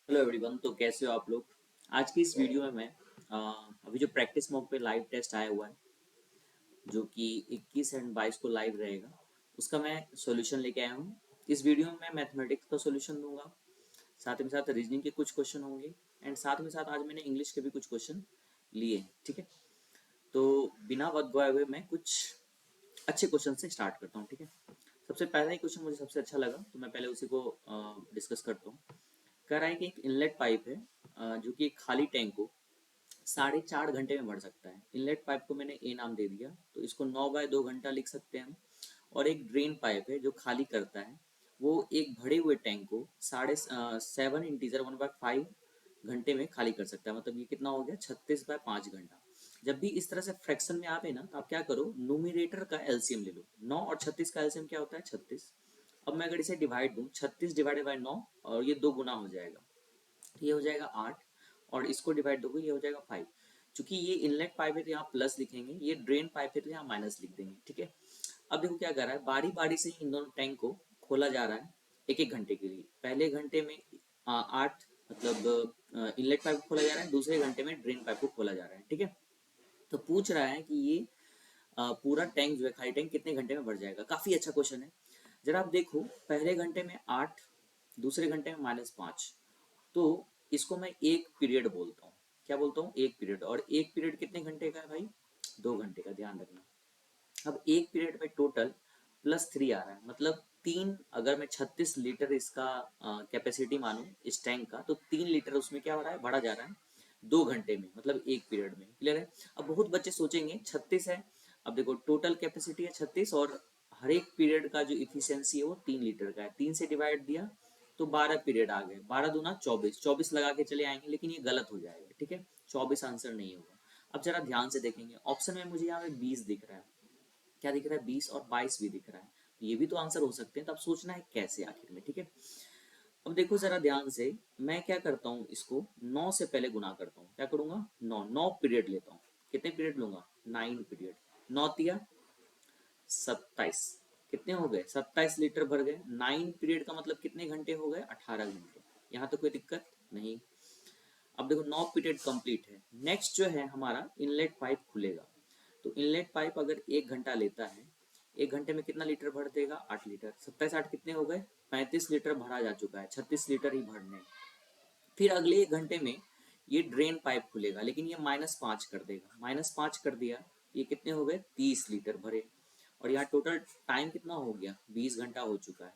Hello everyone. तो कैसे हो आप लोग। आज की इस वीडियो में मैं अभी जो प्रैक्टिस मॉक पे लाइव टेस्ट आया हुआ है जो कि 21 एंड 22 को लाइव रहेगा, उसका मैं सॉल्यूशन लेके आया हूँ। इस वीडियो में मैं मैथमेटिक्स का सॉल्यूशन दूंगा, साथ में साथ रीजनिंग के कुछ क्वेश्चन होंगे एंड साथ में साथ आज मैंने इंग्लिश के भी कुछ क्वेश्चन लिए हैं। ठीक है, तो बिना वक्त गवाए हुए मैं कुछ अच्छे क्वेश्चन से स्टार्ट करता हूँ। ठीक है, सबसे पहला ही क्वेश्चन मुझे सबसे अच्छा लगा तो मैं पहले उसी को डिस्कस करता हूँ। कह रहा है कि एक इनलेट पाइप है जो कि एक खाली टैंक को 4.5 घंटे में भर सकता है। इनलेट पाइप को मैंने ए नाम दे दिया, तो इसको 9/2 घंटा लिख सकते हैं हम। और एक ड्रेन पाइप है जो खाली करता है, वो एक भरे हुए टैंक को 7 × 10⁵ घंटे में खाली कर सकता है। मतलब ये कितना हो गया, 36/5 घंटा। जब भी इस तरह से फ्रैक्शन में आवे ना, तो आप क्या करो, न्यूमिरेटर का एलसीएम ले लो। 9 और 36 का एलसीएम क्या होता है, 36। अब मैं अगर इसे डिवाइड दूं, 36 ÷ 9 और ये 2 गुना हो जाएगा, तो ये हो जाएगा 8। और इसको डिवाइड दोगे, ये हो जाएगा 5। चूंकि ये इनलेट पाइप है तो यहाँ प्लस लिखेंगे, ये ड्रेन पाइप है तो यहाँ माइनस लिख देंगे। ठीक है, अब देखो क्या कर रहा है, बारी बारी से इन दोनों टैंक को खोला जा रहा है एक एक घंटे के लिए। पहले घंटे में 8, मतलब इनलेट पाइप को खोला जा रहा है, दूसरे घंटे में ड्रेन पाइप को खोला जा रहा है। ठीक है, तो पूछ रहा है कि ये पूरा टैंक जो है, खाली टैंक कितने घंटे में भर जाएगा। काफी अच्छा क्वेश्चन है। जरा आप देखो, पहले घंटे में 8, दूसरे घंटे में -5, तो इसको मैं एक पीरियड बोलता हूँ। क्या बोलता हूँ, एक पीरियड। और एक पीरियड कितने घंटे का है भाई, 2 घंटे का, ध्यान रखना। अब एक पीरियड में टोटल +3 आ रहा है, मतलब 3। अगर मैं 36 लीटर इसका कैपेसिटी मानूं इस टैंक का, तो 3 लीटर उसमें क्या हो रहा है, भरा जा रहा है 2 घंटे में, मतलब एक पीरियड में। क्लियर है। अब बहुत बच्चे सोचेंगे 36 है। अब देखो, टोटल कैपेसिटी है 36 और हर एक पीरियड का जो इफिशियंसी है वो 3 लीटर का है। 3 से डिवाइड दिया तो 12 पीरियड आ गए। 12 दूना 24, 24 लगा के चले आएंगे, लेकिन ये गलत हो जाएगा। ठीक है, 24 आंसर नहीं होगा। अब जरा ध्यान से देखेंगे, ऑप्शन में मुझे यहाँ पे 20 दिख रहा है। क्या दिख रहा है, 20 और 22 भी दिख रहा है। तो ये भी तो आंसर हो सकते हैं। तो अब सोचना है कैसे आखिर में। ठीक है, अब देखो जरा ध्यान से, मैं क्या करता हूँ, इसको 9 से पहले गुना करता हूँ। क्या करूंगा, 9 पीरियड लेता हूँ। कितने पीरियड लूंगा, 9 पीरियड। 9 × 27, कितने हो गए, 27 लीटर भर गए। 9 पीरियड का मतलब कितने घंटे हो गए, 18 घंटे। यहाँ तो कोई दिक्कत नहीं। अब देखो 9 पीरियड कंप्लीट है। नेक्स्ट जो है हमारा, इनलेट पाइप खुलेगा। तो इनलेट पाइप अगर 1 घंटा लेता है, 1 घंटे में कितना लीटर भर देगा, 8 लीटर। 27 8 कितने हो गए, 35 लीटर भरा जा चुका है, 36 लीटर ही भरने। फिर अगले 1 घंटे में ये ड्रेन पाइप खुलेगा, लेकिन ये -5 कर देगा। -5 कर दिया, ये कितने हो गए, 30 लीटर भरे। और यहाँ टोटल टाइम कितना हो गया, 20 घंटा हो चुका है।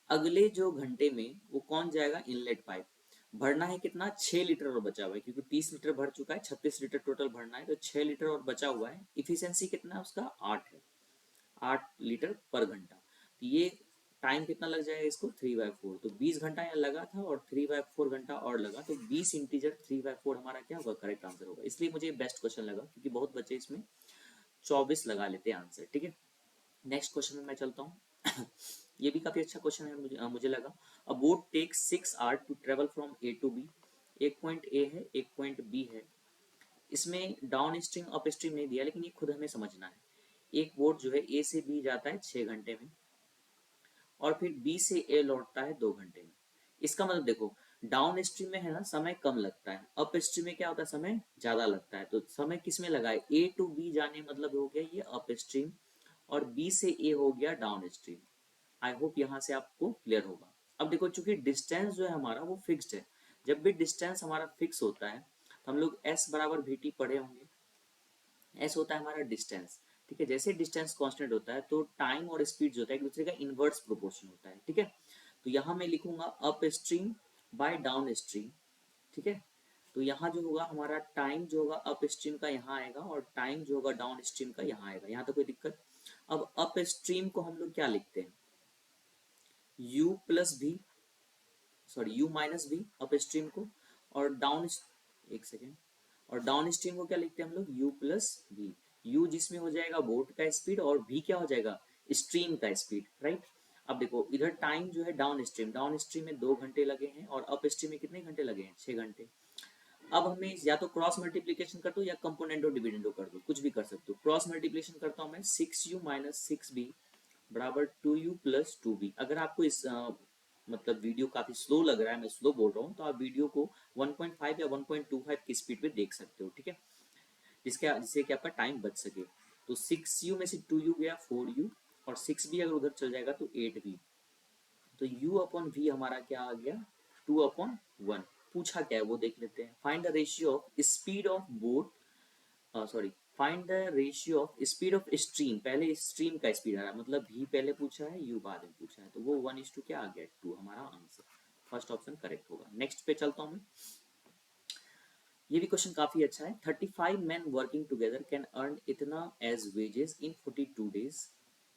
अगले जो घंटे में वो कौन जाएगा, इनलेट पाइप। भरना है कितना, 6 लीटर और बचा हुआ है, क्योंकि 30 लीटर भर चुका है, 36 लीटर टोटल भरना है, तो 6 लीटर और बचा हुआ है। इफिशियंसी कितना है उसका, 8 है, 8 लीटर पर घंटा। तो ये टाइम कितना लग जाएगा इसको, 3/4। तो 20 घंटा यहाँ लगा था और 3/4 घंटा और लगा, तो 20 इंटीजर 3/4 हमारा क्या होगा, करेक्ट आंसर होगा। इसलिए मुझे बेस्ट क्वेश्चन लगा, क्योंकि बहुत बच्चे इसमें 24 लगा लेते हैं आंसर। ठीक है, नेक्स्ट क्वेश्चन में मैं चलता हूँ। ये भी काफी अच्छा क्वेश्चन है, मुझे लगा। A boat takes 6 hour to travel from A to B. एक पॉइंट ए है, एक पॉइंट बी है। इसमें डाउन स्ट्रीम अप स्ट्रीम नहीं दिया, लेकिन ये खुद हमें समझना है। एक बोट जो है ए से बी जाता है 6 घंटे में, और फिर बी से ए लौटता है 2 घंटे में। इसका मतलब देखो, डाउन स्ट्रीम में है ना समय कम लगता है, अप स्ट्रीम में क्या होता है, समय ज्यादा लगता है। तो समय किस में लगा है, ए टू बी जाने मतलब हो गया ये अप स्ट्रीम, और बी से ए हो गया डाउन स्ट्रीम। आई होप यहाँ से आपको क्लियर होगा। अब देखो, चूंकि डिस्टेंस जो है हमारा वो फिक्स्ड है। जब भी डिस्टेंस हमारा फिक्स होता है, तो हम लोग एस बराबर वी टी पढ़े होंगे। एस होता है हमारा डिस्टेंस। ठीक है, जैसे डिस्टेंस कांस्टेंट होता है, तो टाइम और स्पीड जो होता है एक दूसरे का इनवर्स प्रोपोर्शन होता है। ठीक है, तो यहाँ मैं लिखूंगा upstream by downstream. ठीक है, तो यहाँ जो होगा हमारा टाइम जो होगा अप स्ट्रीम का यहाँ आएगा, और टाइम जो होगा डाउन स्ट्रीम का यहाँ आएगा। यहाँ तो कोई दिक्कत। अब अप स्ट्रीम को हम लोग क्या लिखते हैं, u प्लस भी, सॉरी u माइनस भी अप स्ट्रीम को। और डाउन, एक सेकेंड, और डाउन स्ट्रीम को क्या लिखते हैं हम लोग, u प्लस भी। u जिसमें हो जाएगा बोट का स्पीड, और v क्या हो जाएगा, स्ट्रीम का स्पीड। राइट। अब देखो इधर टाइम जो है डाउन स्ट्रीम में 2 घंटे लगे हैं, और अप स्ट्रीम में कितने घंटे लगे हैं, 6 घंटे। अब हमें या तो क्रॉस मल्टीप्लीकेशन कर दो, या कंपोनेंटो डिविडेंडो कर दो, कुछ भी कर सकते हो। क्रॉस मल्टीप्लीकेशन करता हूँ मैं, 6u माइनस 6b बराबर 2u प्लस 2b। अगर आपको इस मतलब वीडियो काफी स्लो लग रहा है, मैं स्लो बोल रहा हूँ, तो आप वीडियो को 1.5 या 1.25 की स्पीड पे देख सकते हो, ठीक है, जिससे कि आपका टाइम बच सके। तो 6u में से 2u गया 4u, और 6b अगर उधर चल जाएगा तो 8v। तो u अपॉन v हमारा क्या आ गया, 2/1। पूछा क्या है वो देख लेते हैं। Find the ratio of speed of boat, sorry, find the ratio of speed of stream, पहले स्ट्रीम का स्पीड आ रहा है, मतलब v पहले पूछा है, u बाद में पूछा है, तो वो 1:2 क्या आ गया, 2 हमारा आंसर। फर्स्ट ऑप्शन करेक्ट होगा। नेक्स्ट पे चलता हूँ मैं। ये भी क्वेश्चन काफी अच्छा है। 35 men working together can earn इतना as wages in 42 days।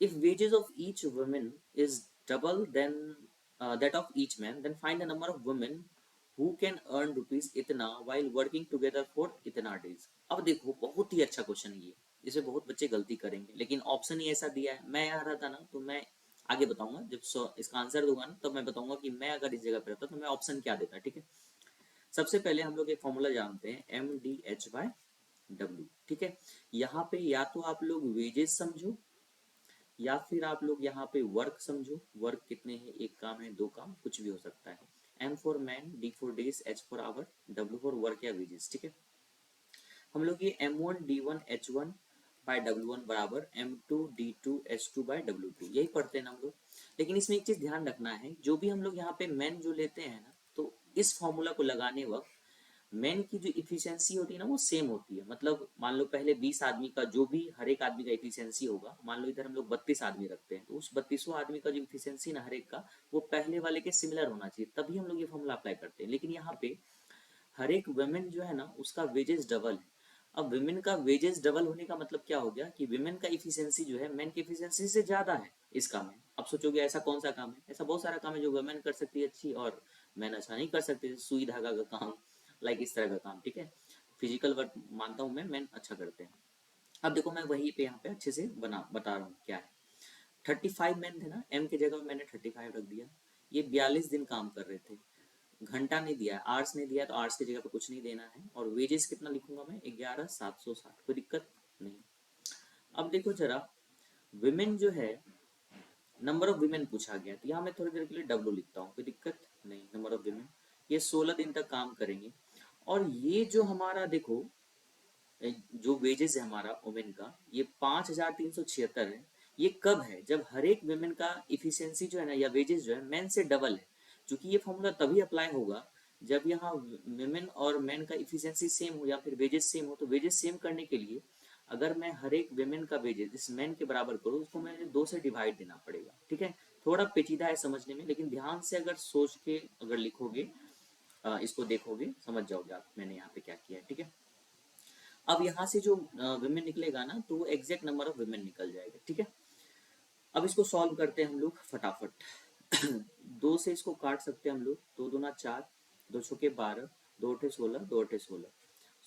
If wages of each women is double then that of each man, then find the number of women who can earn rupees इतना while working together for इतना days. अब देखो बहुत ही अच्छा question है ये, इसे बहुत बच्चे गलती करेंगे, लेकिन ऑप्शन ही ऐसा दिया है। मैं यहाँ रहता ना तो मैं आगे बताऊंगा, जब इसका आंसर दूंगा ना तब मैं बताऊंगा कि मैं अगर इस जगह पे रहता तो मैं ऑप्शन क्या देता, ठीक है। सबसे पहले हम लोग एक फॉर्मूला जानते हैं, MDH/W, ठीक है। यहाँ पे या तो आप लोग वेजेस समझो, या फिर आप लोग यहाँ पे वर्क समझो। वर्क कितने हैं, एक काम है, दो काम, कुछ भी हो सकता है। M for man, D for days, H for hour, W for work या वेजेस, ठीक है। हम लोग ये M1D1H1 बाय W1 बराबर M2D2H2/W2 यही पढ़ते हैं ना हम लोग। लेकिन इसमें एक चीज ध्यान रखना है, जो भी हम लोग यहाँ पे मैन जो लेते हैं ना, तो इस फॉर्मूला को लगाने वक्त मैन की जो इफिशियंसी होती है ना वो सेम होती है। मतलब मान लो पहले 20 आदमी का, जो भी हर एक आदमी का इफिशियंसी होगा, मान लो इधर हम लोग 32 आदमी रखते हैं, तो उस 32वां आदमी का जो इफिशियंसी ना हर एक का, वो पहले वाले के सिमिलर होना चाहिए, तभी हम लोग ये फॉर्मूला अप्लाई करते हैं। लेकिन यहाँ पे हर एक वुमेन जो है ना उसका वेजेस डबल है। अब विमेन का वेजेस डबल होने का मतलब क्या हो गया कि विमेन का इफिशियंसी जो है मैन की इफिशियंसी से ज्यादा है इस काम में। अब सोचोगे ऐसा कौन सा काम है, ऐसा बहुत सारा काम है जो वुमेन कर सकती है अच्छी, और मैन अच्छा नहीं कर सकते, सुई धागा का काम, लाइक इस तरह का काम, ठीक है। फिजिकल वर्क मानता हूँ मैं मैन अच्छा करते हैं। अब देखो मैं वही पे यहाँ पे अच्छे से बता रहा हूँ क्या है। 35 मैन थे ना, एम की जगह मैंने 35 रख दिया। ये 42 दिन काम कर रहे थे। घंटा नहीं दिया है, आवर्स नहीं दिया है, तो आवर्स की जगह पे कुछ नहीं देना है। और वेजेस कितना लिखूंगा मैं, 11,760, कोई दिक्कत नहीं। अब देखो जरा, विमेन जो है, नंबर ऑफ विमेन पूछा गया, तो यहाँ मैं थोड़ी देर के लिए डब्ल्यू लिखता हूँ, कोई दिक्कत नहीं। नंबर ऑफ विमेन, ये 16 दिन तक काम करेंगे। और ये जो हमारा देखो, जो वेजेस है हमारा वुमेन का, ये 5,376 है। ये कब है, जब हर एक वुमेन का इफिशियंसी जो है ना, या वेजेस जो है मैन से डबल है। क्योंकि ये फॉर्मूला तभी अप्लाई होगा जब यहाँ वुमेन और मैन का इफिशियंसी सेम हो, या फिर वेजेस सेम हो। तो वेजेस सेम करने के लिए अगर मैं हर एक वुमेन का वेजेस इस मैन के बराबर करूँ, उसको मुझे 2 से डिवाइड देना पड़ेगा, ठीक है। थोड़ा पेचीदा है समझने में, लेकिन ध्यान से अगर सोच के अगर लिखोगे, इसको देखोगे, समझ जाओगे आप मैंने यहाँ पे क्या किया है, ठीक है। अब यहाँ से जो विमेन निकलेगा ना, तो वो एग्जैक्ट नंबर ऑफ विमेन निकल जाएगा, ठीक है। अब इसको सॉल्व करते हैं हम लोग फटाफट। 2 से इसको काट सकते हैं हम लोग, 2 दूना 4, 2 छुके 12, 2 अठे 16, 2 अठे 16,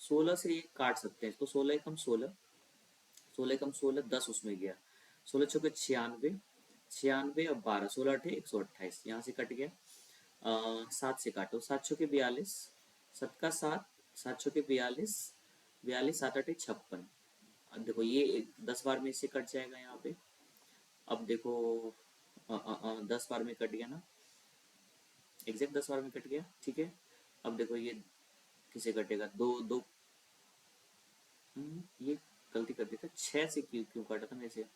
16 से ये काट सकते हैं इसको, 16 एकम 16, 16 एकम 16, 10 उसमें गया, 16 छुके 96, 96 और 12, 16 अठे 128, यहाँ से कट गया। 7 से काटो, 7 छुके 42, 7 का 7, 7 छुके 42, 42 7 अठे 56। अब देखो ये 10 बार में इससे कट जाएगा यहाँ पे। अब देखो 10 बार में कट गया ना, एग्जैक्ट 10 बार में कट गया, ठीक है। अब देखो ये किसे कटेगा, दो दो, ये गलती कर दी था, 6 से क्यों क्यों काटा था मेरे से,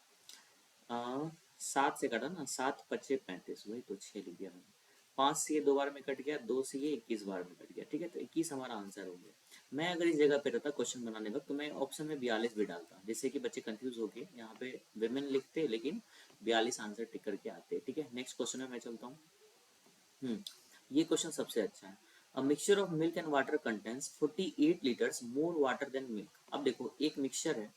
7 से काटा ना, 7 पच्चे 35, वही तो 6 लिख दिया मैंने। 5 से ये 2 बार में कट गया, 2 से ये 21 बार में कट गया, ठीक है। तो 21 हमारा आंसर हो गया। मैं अगर इस जगह पे रहता क्वेश्चन बनाने वक्त, तो मैं ऑप्शन में 42 भी डालता, जिससे कि बच्चे कंफ्यूज होके यहाँ पे विमेन लिखते, लेकिन 42 आंसर टिक करके आते, ठीक है। नेक्स्ट क्वेश्चन में मैं चलता हूँ। ये क्वेश्चन सबसे अच्छा है। A mixture of milk and water contains 48 litres more water than milk. अब देखो एक मिक्सचर है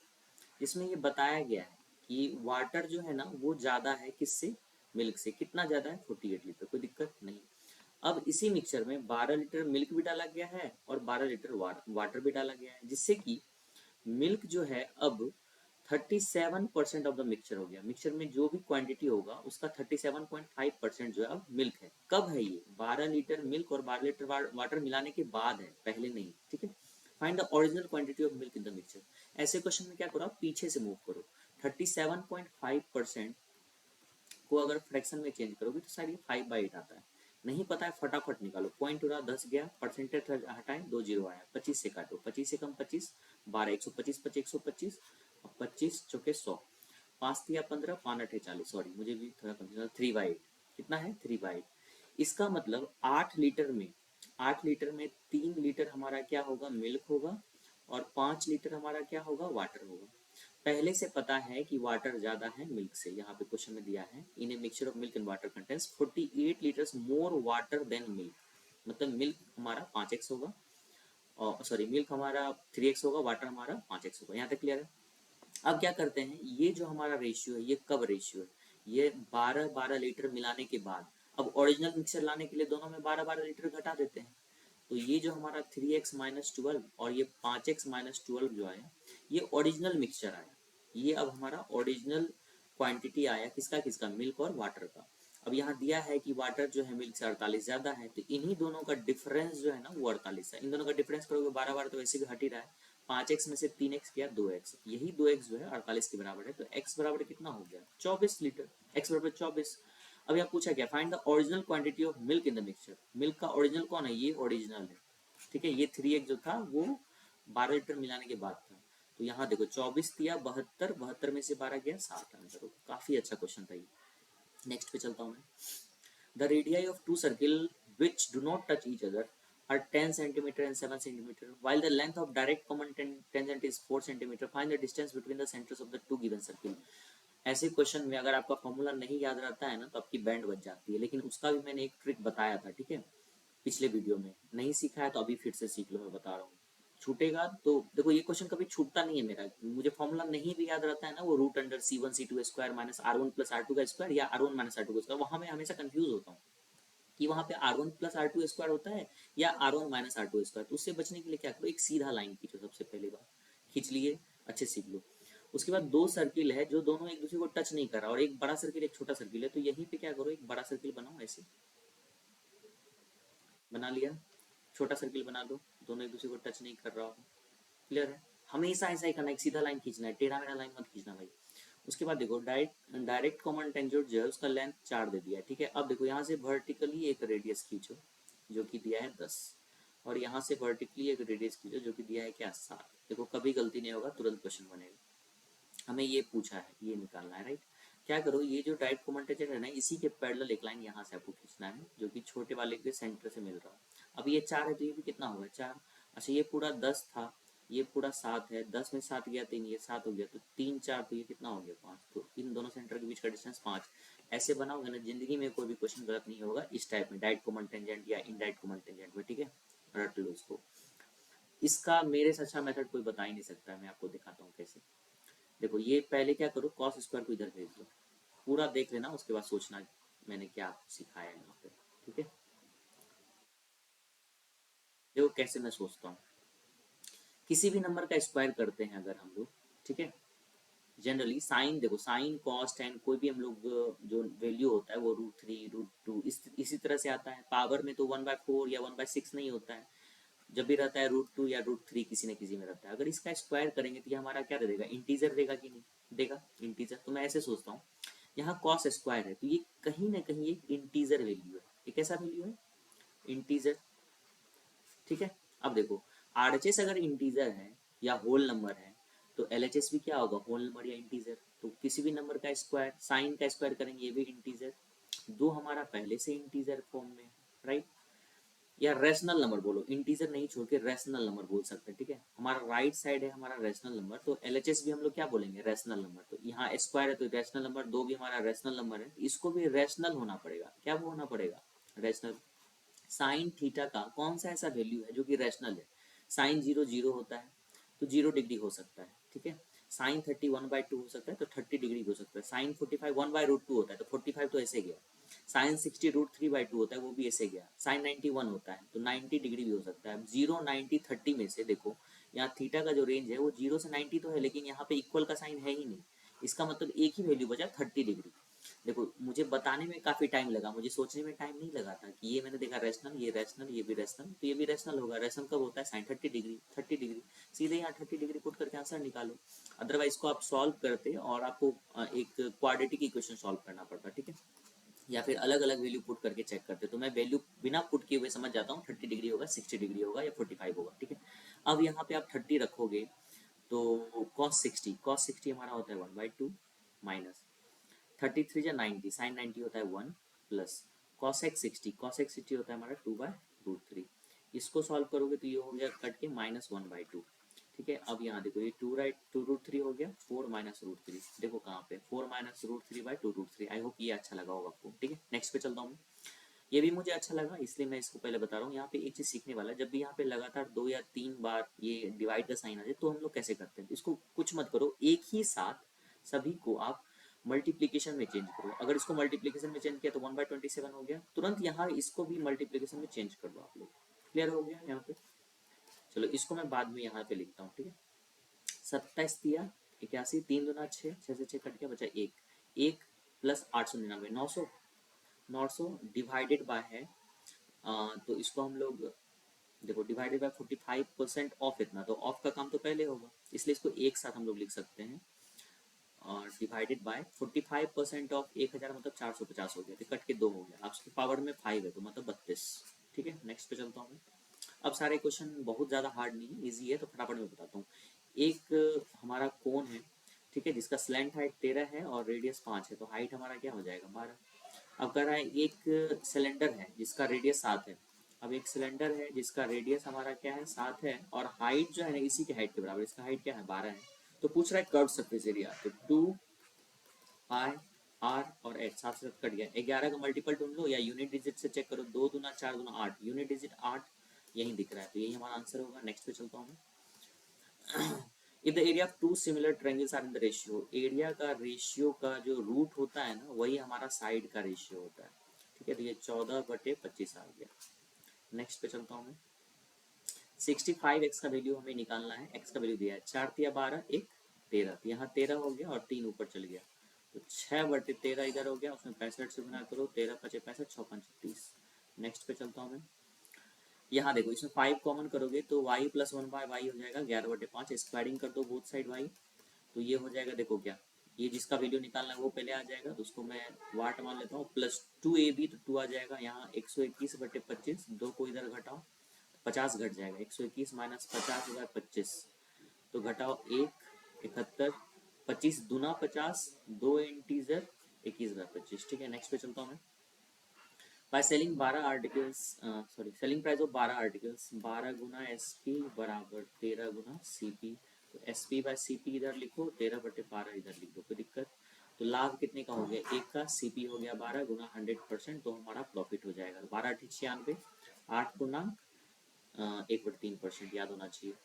जिसमें ये बताया गया है कि वाटर जो है ना वो ज्यादा है किससे, मिल्क से। कितना ज्यादा है, 48 लीटर, कोई दिक्कत नहीं। अब इसी मिक्सचर में 12 लीटर मिल्क भी डाला गया है और 12 लीटर वाटर भी डाला गया है, जिससे कि मिल्क जो है अब 37% ऑफ द मिक्सचर हो गया। मिक्सचर में जो भी क्वांटिटी होगा उसका 37.5% जो है अब मिल्क है। कब है ये, 12 लीटर मिल्क और 12 लीटर वाटर मिलाने के बाद है, पहले नहीं, ठीक है। Find the original quantity of milk in the mixture. ऐसे क्वेश्चन में क्या करो, आप पीछे से मूव करो। 37.5% को अगर फ्रैक्शन में चेंज करोगे तो शायद ये 5/8 आता है। नहीं पता है फटाफट निकालो, पॉइंट उड़ा 10 गया, परसेंटेज हटाए 2 जीरो आया, 25 से काटो, 25 से कम 25, 12, 125, 25, 125, 25 चौके 100, 5 दिया 15, 5 अठे 40, सॉरी मुझे भी थोड़ा कंफ्यूजन, 3/8 कितना है 3/8। इसका मतलब 8 लीटर में 3 लीटर हमारा क्या होगा, मिल्क होगा, और 5 लीटर हमारा क्या होगा, वाटर होगा। पहले से पता है कि वाटर ज्यादा है मिल्क से, यहाँ पे क्वेश्चन में दिया है in a mixture of milk and water contents 48 litres more water than milk, मतलब मिल्क हमारा 5x होगा, और सॉरी मिल्क हमारा 3x होगा, वाटर हमारा 5x होगा। यहाँ तक क्लियर है। अब क्या करते हैं, ये जो हमारा रेशियो है ये कब रेशियो है, ये 12-12 लीटर मिलाने के बाद। अब ओरिजिनल मिक्सचर लाने के लिए दोनों में 12-12 लीटर घटा देते हैं, तो ये जो हमारा 3x-12 और ये 5x-12 जो आया, ये ओरिजिनल मिक्सचर आया। ये अब हमारा ओरिजिनल क्वांटिटी आया, किसका किसका, मिल्क और वाटर का। अब यहाँ दिया है कि वाटर जो है मिल्क से 48 ज्यादा है, तो इन्हीं दोनों का डिफरेंस जो है ना वो 48 है। इन दोनों का डिफरेंस करोगे 12-12 तो वैसे भी हट ही रहा है, 5x में से 3x गया 2x, यही 2x जो है 48 के बराबर है, तो x बराबर कितना हो गया 24 लीटर, x बराबर 24। अब यहाँ पूछा क्या, find the original quantity of milk in the mixture. Milk का ओरिजिनल कौन है, ये ओरिजिनल है, ठीक है। ये 3x जो था वो 12 लीटर मिलाने के बाद था, तो यहाँ देखो 24 दिया 72, 72 में से 12 गया 7 आंसर। काफी अच्छा क्वेश्चन था ये। नेक्स्ट पे चलता हूँ मैं। The radii of two circle which do not touch each other are 10 centimeter and 7 centimeter, while the length of direct common tangent is 4 centimeter. Find the distance between the centers of the two given circle. ऐसे question में अगर आपका formula नहीं याद रहता है ना तो आपकी बैंड बच जाती है, लेकिन उसका भी मैंने एक ट्रिक बताया था, ठीक है, पिछले वीडियो में। नहीं सीखा है तो अभी फिर से सीख लो, मैं बता रहा हूँ। छूटेगा तो देखो, ये क्वेश्चन कभी छूटता नहीं है मेरा, मुझे फॉर्मूला नहीं भी याद रहता है ना, वो root under C1 C2 square minus R1 plus R2 का स्क्वायर या R1 माइनस R2 का स्क्वायर, वहां मैं हमेशा कंफ्यूज होता हूँ कि वहां पे R1 प्लस R2 स्क्वायर होता है या R1 माइनस R2 स्क्वायर। तो उससे बचने के लिए क्या करो, एक सीधा लाइन खींचो, सबसे पहली बार खींच लिए, अच्छे सीख लो। उसके बाद दो सर्किल है जो दोनों एक दूसरे को टच नहीं कर रहा, और एक बड़ा सर्किल एक छोटा सर्किल है, तो यहीं पे क्या करो, एक बड़ा सर्किल बनाओ, ऐसे बना लिया, छोटा सर्किल बना दो, दोनों एक दूसरे को टच नहीं कर रहा हो। क्लियर है, हमेशा ऐसा ही करना, एक सीधा लाइन खींचना है, टेढ़ा मेढ़ा लाइन मत खींचना भाई। उसके बाद देखो डायरेक्ट कॉमन टेंजेंट जो है उसका लेंथ 4 दे दिया है, ठीक है। अब देखो यहाँ से वर्टिकली एक रेडियस खींचो जो कि दिया है 10, और यहाँ से वर्टिकली एक रेडियस खींचो जो कि दिया है क्या 7। देखो कभी गलती नहीं होगा, तुरंत क्वेश्चन बनेगा। हमें ये पूछा है, ये निकालना है, राइट। क्या करो, ये जो डायरेक्ट कॉमन टेंजेंट है ना, इसी के पैरेलल एक लाइन यहाँ से आपको खींचना है जो कि छोटे वाले के सेंटर से मिल रहा है। अब ये 4 है तो ये भी कितना होगा 4। अच्छा ये पूरा 10 था, ये पूरा 7 है, 10 में 7 गया 3, ये 7 हो गया, तो 3 4 तो ये कितना हो गया 5, तो इन दोनों सेंटर के बीच का डिस्टेंस 5। ऐसे बनाओगे ना, जिंदगी में कोई भी क्वेश्चन गलत नहीं होगा इस टाइप में, डायरेक्ट कॉमन टेंजेंट या इनडायरेक्ट कॉमन टेंजेंट में, ठीक है। रट लो इसको, इसका मेरे से अच्छा मेथड कोई बता ही नहीं सकता है। मैं आपको दिखाता हूँ कैसे। देखो ये पहले क्या करो, कॉस स्क्वायर को इधर भेज दो, पूरा देख लेना, उसके बाद सोचना मैंने क्या सिखाया है यहाँ पे, ठीक है। देखो कैसे मैं सोचता हूँ, किसी भी नंबर का स्क्वायर करते हैं अगर हम लोग, ठीक है, जनरली साइन, देखो साइन कॉस टेन कोई भी हम लोग जो वैल्यू होता है वो √3 √2 इसी तरह से आता है। पावर में तो 1/4 या 1/6 नहीं होता है, जब भी रहता है √2 या √3 किसी न किसी में रहता है। अगर इसका स्क्वायर करेंगे तो ये हमारा क्या दे देगा, इंटीजर देगा कि नहीं देगा, इंटीजर। तो मैं ऐसे सोचता हूँ, यहाँ कॉस स्क्वायर है तो ये कहीं ना कहीं एक इंटीजर वैल्यू है, ये कैसा वैल्यू है, इंटीजर, ठीक है। अब देखो आरएचएस अगर इंटीजर है या होल नंबर है, तो एलएचएस भी क्या होगा, होल नंबर या इंटीजर। तो किसी भी नंबर का स्क्वायर, साइन का स्क्वायर करेंगे ये भी इंटीजर, दो हमारा पहले से इंटीजर फॉर्म में, राइट। या रैशनल नंबर बोलो, इंटीजर नहीं छोड़ के रैशनल नंबर बोल सकते हैं, ठीक है। हमारा राइट साइड है हमारा रैशनल नंबर, तो एलएचएस भी हम लोग क्या बोलेंगे, रैशनल नंबर। तो यहाँ स्क्वायर है तो रैशनल नंबर, दो भी हमारा रैशनल नंबर है, इसको भी रैशनल होना पड़ेगा, क्या होना पड़ेगा, रैशनल। साइन थीटा का कौन सा ऐसा वैल्यू है जो कि रैशनल है, साइन 0 0 होता है तो 0 डिग्री हो सकता है, ठीक है। साइन 30 1/2 हो सकता है तो 30 डिग्री हो सकता है। साइन 45 1/√2 होता है तो 45 तो ऐसे गया। साइन 60 √3/2 होता है वो भी ऐसे गया। साइन 91 होता है तो 90 डिग्री भी हो सकता है। 0 90 30 में से देखो, यहाँ थीटा का जो रेंज है वो 0 से 90 तो है, लेकिन यहाँ पे इक्वल का साइन है ही नहीं, इसका मतलब एक ही वैल्यू बचा 30 डिग्री। देखो मुझे बताने में काफी टाइम लगा, मुझे सोचने में टाइम नहीं लगा था कि ये मैंने देखा रैशनल, ये रैशनल, ये भी रैशनल, तो ये भी रैशनल होगा। रैशनल कब होता है, साइन 30 डिग्री, 30 डिग्री, सीधे यहाँ 30 डिग्री पुट करके आंसर निकालो। अदरवाइज को आप सॉल्व करते और आपको एक क्वाड्रेटिक इक्वेशन सॉल्व करना पड़ता, ठीक है। या फिर अलग अलग वैल्यू पुट करके चेक करते हो। तो मैं वैल्यू बिना पुट किए हुए समझ जाता हूँ 30 डिग्री होगा, 60 डिग्री होगा या 45 होगा, ठीक है। अब यहाँ पे आप 30 रखोगे तो cos 60 हमारा होता है 1/2 माइनस 33 या 90 साइन 90 होता है 1 प्लस cos x 60 होता है हमारा 2/√3। इसको सॉल्व करोगे तो ये हो गया कट के -1/2, ठीक है। अब यहाँ देखो ये 2√3 हो गया, 4 -√3, देखो कहाँ पे 4 -√3/2√3। आई होप ये अच्छा लगा होगा आपको, ठीक है। नेक्स्ट पे चलता हूँ मैं। ये भी मुझे अच्छा लगा इसलिए मैं इसको पहले बता रहा हूँ। यहाँ पे एक चीज सीखने वाला है, जब भी यहाँ पे लगातार 2 या 3 बार ये डिवाइड का साइन आ जाए तो हम लोग कैसे करते हैं। इसको कुछ मत करो, एक ही साथ सभी को आप मल्टीप्लीकेशन में चेंज करो। अगर इसको मल्टीप्लीकेशन में चेंज किया तो 1/27 हो गया, तुरंत यहाँ इसको भी मल्टीप्लीकेशन में चेंज कर दो आप लोग। क्लियर हो गया यहाँ पे। चलो इसको मैं बाद में यहाँ पे लिखता हूँ, ठीक है। 27 दिया 81, 3 दूना 6, 6 से 6 कट गया, बचा 1, 1 प्लस 899 900, 900 डिवाइडेड बाय है तो इसको हम लोग देखो डिवाइडेड बाय 45% ऑफ, इतना तो ऑफ का काम तो पहले होगा इसलिए इसको एक साथ हम लोग लिख सकते हैं। और डिवाइडेड बाय 45% ऑफ 1000 मतलब 450 हो गया, तो कट के 2 हो गया, आपकी पावर में 5 है तो मतलब 32, ठीक है। नेक्स्ट पे चलता हूँ मैं। अब सारे क्वेश्चन बहुत ज़्यादा हार्ड नहीं है, ईजी है, तो फटाफट में बताता हूँ। एक हमारा कोन है, ठीक है, जिसका स्लैंट हाइट 13 है और रेडियस 5 है, तो हाइट हमारा क्या हो जाएगा 12। अब कह रहा है एक सिलेंडर है जिसका रेडियस 7 है। अब एक सिलेंडर है जिसका रेडियस हमारा क्या है 7 है और हाइट जो है ना इसी के हाइट के बराबर, इसका हाइट क्या है 12 है। तो पूछ रहा है कर्व सरफेस एरिया, तो 2 पाई आर और एच, साथ साथ कट गया। 11 का मल्टीपल ढूंढ लो या यूनिट डिजिट से चेक करो, 2 दूना 4 दूना 8, यूनिट डिजिट 8 यही दिख रहा है, तो यही हमारा आंसर होगा। नेक्स्ट पे चलता हूँ मैं। If the area of two similar triangles are in the ratio, area का रेशियो का जो रूट होता है ना वही हमारा साइड का रेशियो होता है, ठीक है। तो ये 14/25 आ गया। नेक्स्ट पे चलता हूँ मैं। 65 एक्स का वैल्यू हमें निकालना है, एक्स का वैल्यू दिया है 4 तिया 12 1 13, तो यहाँ 13 हो गया और 3 ऊपर चल गया, तो 6/13 इधर हो गया, उसमें 65 से गुना करो, 13 पचे 65, 6 5 30। नेक्स्ट पे चलता हूँ मैं। यहाँ देखो इसमें 5 कॉमन करोगे तो y प्लस 1/y हो जाएगा 11/5, स्क्वायरिंग कर दो बोथ साइड y, तो ये हो जाएगा देखो क्या, ये जिसका वैल्यू निकालना है वो पहले आ जाएगा, तो उसको मैं वाट मान लेता हूँ, प्लस 2ab तो 2 आ जाएगा, यहाँ 121/25, 2 को इधर घटाओ 50 घट जाएगा, 121 माइनस 50/25, तो घटाओ 1 71, 25 दूना 50, 2 इंटीजर 21/25, ठीक है। नेक्स्ट पे चलता हूँ मैं। By selling 12 articles, sorry selling price of 12 articles, 12 गुना एस पी बराबर 13 गुना सी पी, तो S P by C P इधर लिखो, 13/12 इधर लिख दो, कोई दिक्कत। तो लाभ कितने का हो गया, एक का, सी पी हो गया 12 गुना 100%, तो हमारा प्रॉफिट हो जाएगा 12/96, 8 गुना 1/3%, याद होना चाहिए।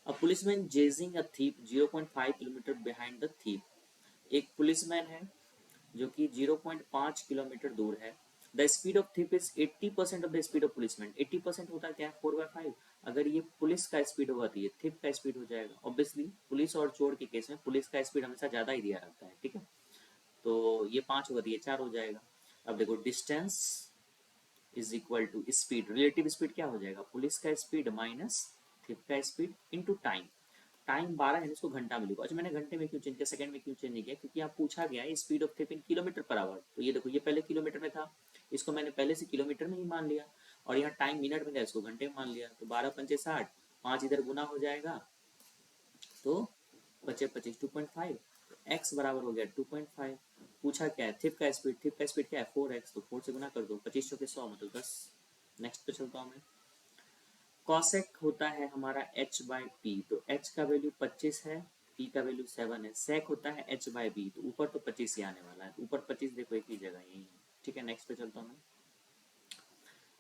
A policeman chasing a thief 0.5 kilometre behind the thief, एक पुलिसमैन है जो कि 0.5 किलोमीटर दूर है। The speed of thief is 80% of the speed of policeman, 80% होता है क्या है 4/5, अगर ये पुलिस का स्पीड होगा तो ये थिप का स्पीड हो जाएगा। ऑब्वियसली पुलिस और चोर के केस में पुलिस का स्पीड हमेशा ज़्यादा ही दिया रहता है, ठीक है। तो ये 5 होगा तो ये 4 हो जाएगा। अब देखो distance is equal to speed, relative speed क्या हो जाएगा, पुलिस का स्पीड माइनस थिप का स्पीड इंटू टाइम। टाइम 12 है, इसको घंटा में लिखो। अच्छा मैंने घंटे में क्यों चेंज किया, सेकंड में क्यों चेंज नहीं किया, क्योंकि आप पूछा गया है speed of thief in kilometre per hour, तो ये देखो ये पहले किलोमीटर में था, इसको मैंने पहले से किलोमीटर में ही मान लिया, और यहाँ टाइम मिनट में था, इसको घंटे में मान लिया, तो 12 पंचे 60, 5 इधर गुना हो जाएगा, तो बचे 25 2.5, एक्स बराबर हो गया 2.5। पूछा क्या है थिप का स्पीड, थिप का स्पीड क्या है 4x, तो 4 से गुना कर दो, 25 चौके 100 मतलब 10। नेक्स्ट पे चलता हूँ मैं। कॉसेक होता है हमारा h/p, तो h का वैल्यू 25 है, p का वैल्यू 7 है, सेक होता है h/b, तो ऊपर तो 25 ही आने वाला है, ऊपर 25 देखो एक ही जगह यही है, ठीक है। नेक्स्ट पे चलता हूँ मैं।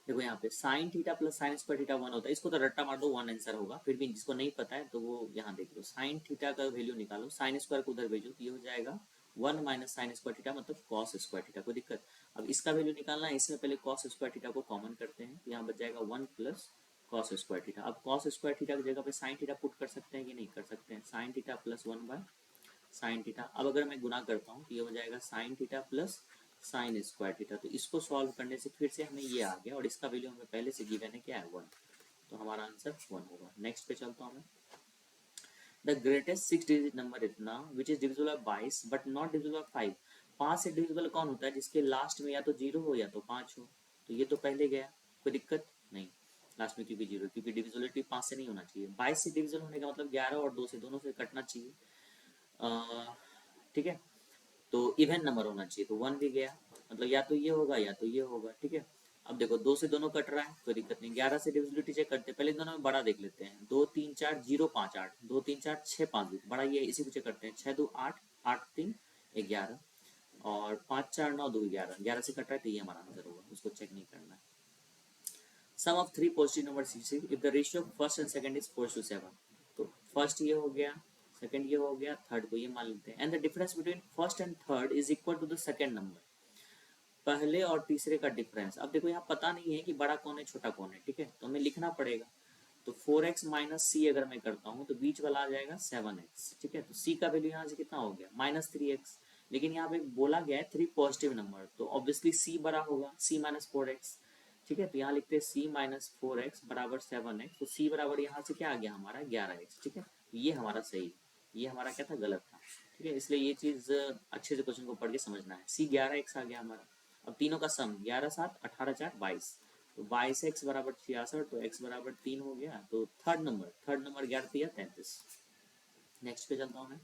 देखो यहाँ पे sine theta plus sine square theta 1 होता है, इसको तो रट्टा मार दो 1 आंसर होगा, फिर भी जिसको नहीं पता है तो वो यहाँ देख लो, साइन थीटा का वैल्यू निकालो, साइन स्क्वायर को उधर भेजो, तो ये हो जाएगा 1 माइनस साइन स्क्वायर थीटा मतलब कॉस स्क्वायर थीटा, कोई दिक्कत। अब इसका वैल्यू निकालना है, इसमें पहले कॉस स्क्वायर थीटा को कॉमन करते हैं, तो यहाँ बच जाएगा 1 प्लस कॉस स्क्वायर थीटा। अब कॉस स्क्वायर थीटा की जगह पे साइन थीटा पुट कर सकते हैं कि नहीं कर सकते हैं, sine theta plus 1 by sine theta. अब अगर मैं गुना करता हूँ तो ये हो जाएगा sine theta plus sine square theta, तो इसको सॉल्व करने से फिर से हमें ये आ गया, और इसका वैल्यू हमें पहले से गिवन है क्या है 1, तो हमारा आंसर 1 होगा। नेक्स्ट पे चलता हूँ मैं। द ग्रेटेस्ट 6 डिजिट नंबर इतना which is divisible by 22 but not divisible by 5, 5 से डिविजिबल कौन होता है? जिसके लास्ट में या तो 0 हो या तो 5 हो। तो ये तो पहले गया, कोई दिक्कत नहीं लास्ट में, क्योंकि 0, क्योंकि डिविजिबिलिटी 5 से नहीं होना चाहिए। 22 से डिविजिबल होने का मतलब 11 और 2 से, दोनों से कटना चाहिए। ठीक है, तो इवन नंबर होना चाहिए, तो 1 भी गया, मतलब या तो ये होगा या तो ये होगा। ठीक है, अब देखो 2 से दोनों कट रहा है, कोई दिक्कत नहीं। 11 से डिविजिबिलिटी चेक करते हैं, पहले दोनों में बड़ा देख लेते हैं। 2 3 4 0 5 8, 2 3 4 6 5 बड़ा, ये इसी को चेक करते हैं। 6 2 8, 8 3 11, और 5 4 9 2 11, 11 से कट रहा है तो ये हमारा आंसर होगा, उसको चेक नहीं करना है। Sum of 3 positive numbers if the ratio of first and second is 4:7, तो फर्स्ट ये हो गया, सेकंड ये हो गया, थर्ड को ये मान लेते हैं। And the difference between first and third is equal to the second number, पहले और तीसरे का डिफरेंस। अब देखो यहाँ पता नहीं है कि बड़ा कौन है छोटा कौन है, ठीक है, तो हमें लिखना पड़ेगा। तो 4x माइनस सी अगर मैं करता हूँ तो बीच वाला आ जाएगा 7x, ठीक है। तो c का वैल्यू यहाँ से कितना हो गया? -3x। लेकिन यहाँ पे बोला गया है 3 पॉजिटिव नंबर, तो ऑब्वियसली c बड़ा होगा, c माइनस 4x, ठीक है। तो यहाँ लिखते हैं c माइनस 4x बराबर 7x, तो c बराबर यहाँ से क्या आ गया हमारा? 11x, ठीक है। तो ये हमारा सही, ये हमारा क्या था? गलत था, ठीक है। इसलिए ये चीज़ अच्छे से क्वेश्चन को पढ़ के समझना है। c 11x आ गया हमारा। अब तीनों का सम 11 7 18 4 22, तो 22x बराबर 66, तो x बराबर 3 हो गया। तो थर्ड नंबर 11 या 33। नेक्स्ट पे चलता हूँ मैं।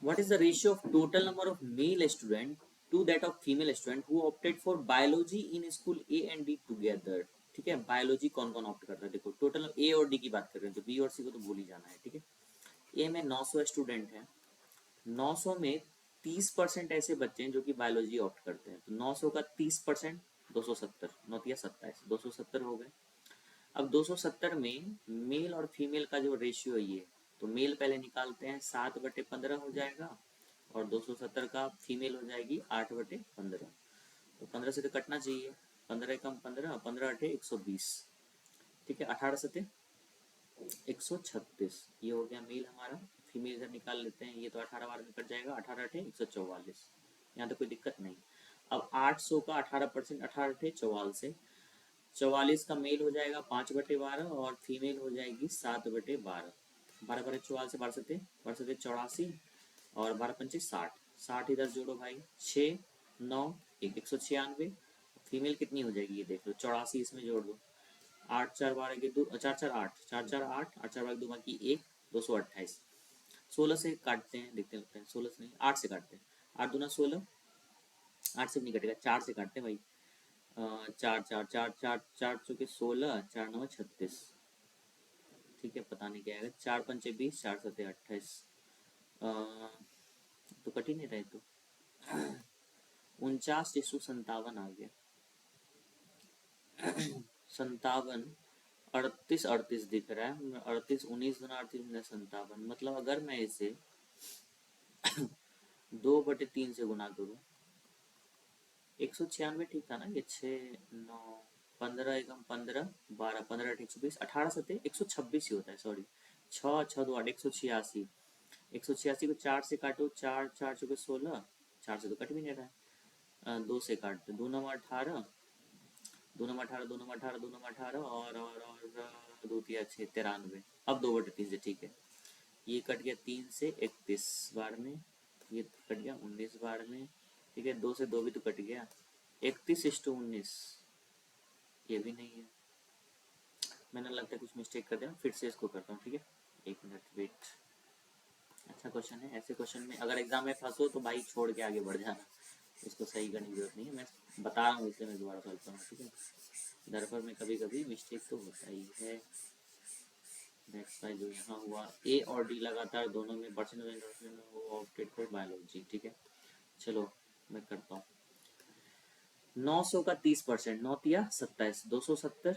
What is the ratio of total number of male student to that of female student who opted for biology in school A and D together? ठीक है, बायोलॉजी कौन कौन ऑप्ट करता है? देखो टोटल ए और डी की बात कर रहे हैं, तो बी और सी को तो भूल ही जाना है, ठीक है। ए में 900 स्टूडेंट हैं, 900 में 30% ऐसे बच्चे हैं जो कि बायोलॉजी ऑप्ट करते हैं। तो 900 का 30% 270, 9×27 270 हो गए। अब 270 में मेल और फीमेल का जो रेशियो है ये, तो मेल पहले निकालते हैं, 7/15 हो जाएगा, और 270 का फीमेल हो जाएगी 8/15। तो 15 से तो कटना चाहिए, 15 कम 15, 15 8 120, ठीक है। 18 7 136, ये हो गया मेल हमारा। फीमेल इधर निकाल लेते हैं, ये तो 18 बार में कट जाएगा, 18 8 144, यहाँ तो कोई दिक्कत नहीं। अब 800 का 18%, 18 8 44, 44 का मेल हो जाएगा 5/12, और फीमेल हो जाएगी 7/12। 12 12 44, 12 7 84, और 12 पंचे 60, 60 इधर जोड़ो भाई, 6 9 1 196। फीमेल कितनी हो जाएगी ये देख लो, 84 इसमें जोड़ दो, 8 4 12 के 2 4 4 8, 4 4 8, 8 4 12 2 बाकी 1, 228। 16 से काटते हैं, देखते हैं 16 से नहीं 8 से काटते हैं, 8 दूना 16, 8 से नहीं कटेगा, 4 से काटते हैं भाई। 4 4 4 4 4 चौके 16, 4 9 36, ठीक है। पता नहीं क्या आएगा, 4 पंचे 20, 4 7 28, तो कट ही नहीं रहे, तो 49:57 आ गया। 57, 38 38 दिख रहा है, 38 19 दूना 38 57, मतलब अगर मैं इसे 2/3 से गुना करूँ, 196 ठीक था ना ये, 6 9 15 एकम 15 12 15 8 120, 18 7 126 ही होता है, सॉरी, 6 6 2 8 186, 186 को 4 से काटो, 4 4 चौके 16, 4 से तो कट भी नहीं रहा है, 2 से काटते, 2 9 18, 2 9 18, 2 9 18, 2 9 18, और 2 3 6 93। अब 2/3 से, ठीक है, ये कट गया 3 से 31 बार में, ये कट गया 19 बार में, ठीक है। 2 से 2 भी तो कट गया, 31:19, ये भी नहीं है। मैंने लगता है कुछ मिस्टेक कर दिया, फिर से इसको करता हूँ, ठीक है। 1 मिनट वेट। अच्छा क्वेश्चन है, ऐसे क्वेश्चन में अगर एग्जाम में फंसो तो भाई छोड़ के आगे बढ़ जाना, इसको सही करने की जरूरत नहीं है, मैं बता रहा हूँ इसलिए मैं दोबारा करता हूँ, ठीक है। दर पर में कभी कभी मिस्टेक तो होता ही है। नेक्स्ट जो यहाँ हुआ, ए और डी लगातार दोनों में परसेंटेज ऑप्टेड फॉर बायोलॉजी, ठीक है। चलो मैं करता हूँ। 900 का 30%, 9 तिया 27, 270,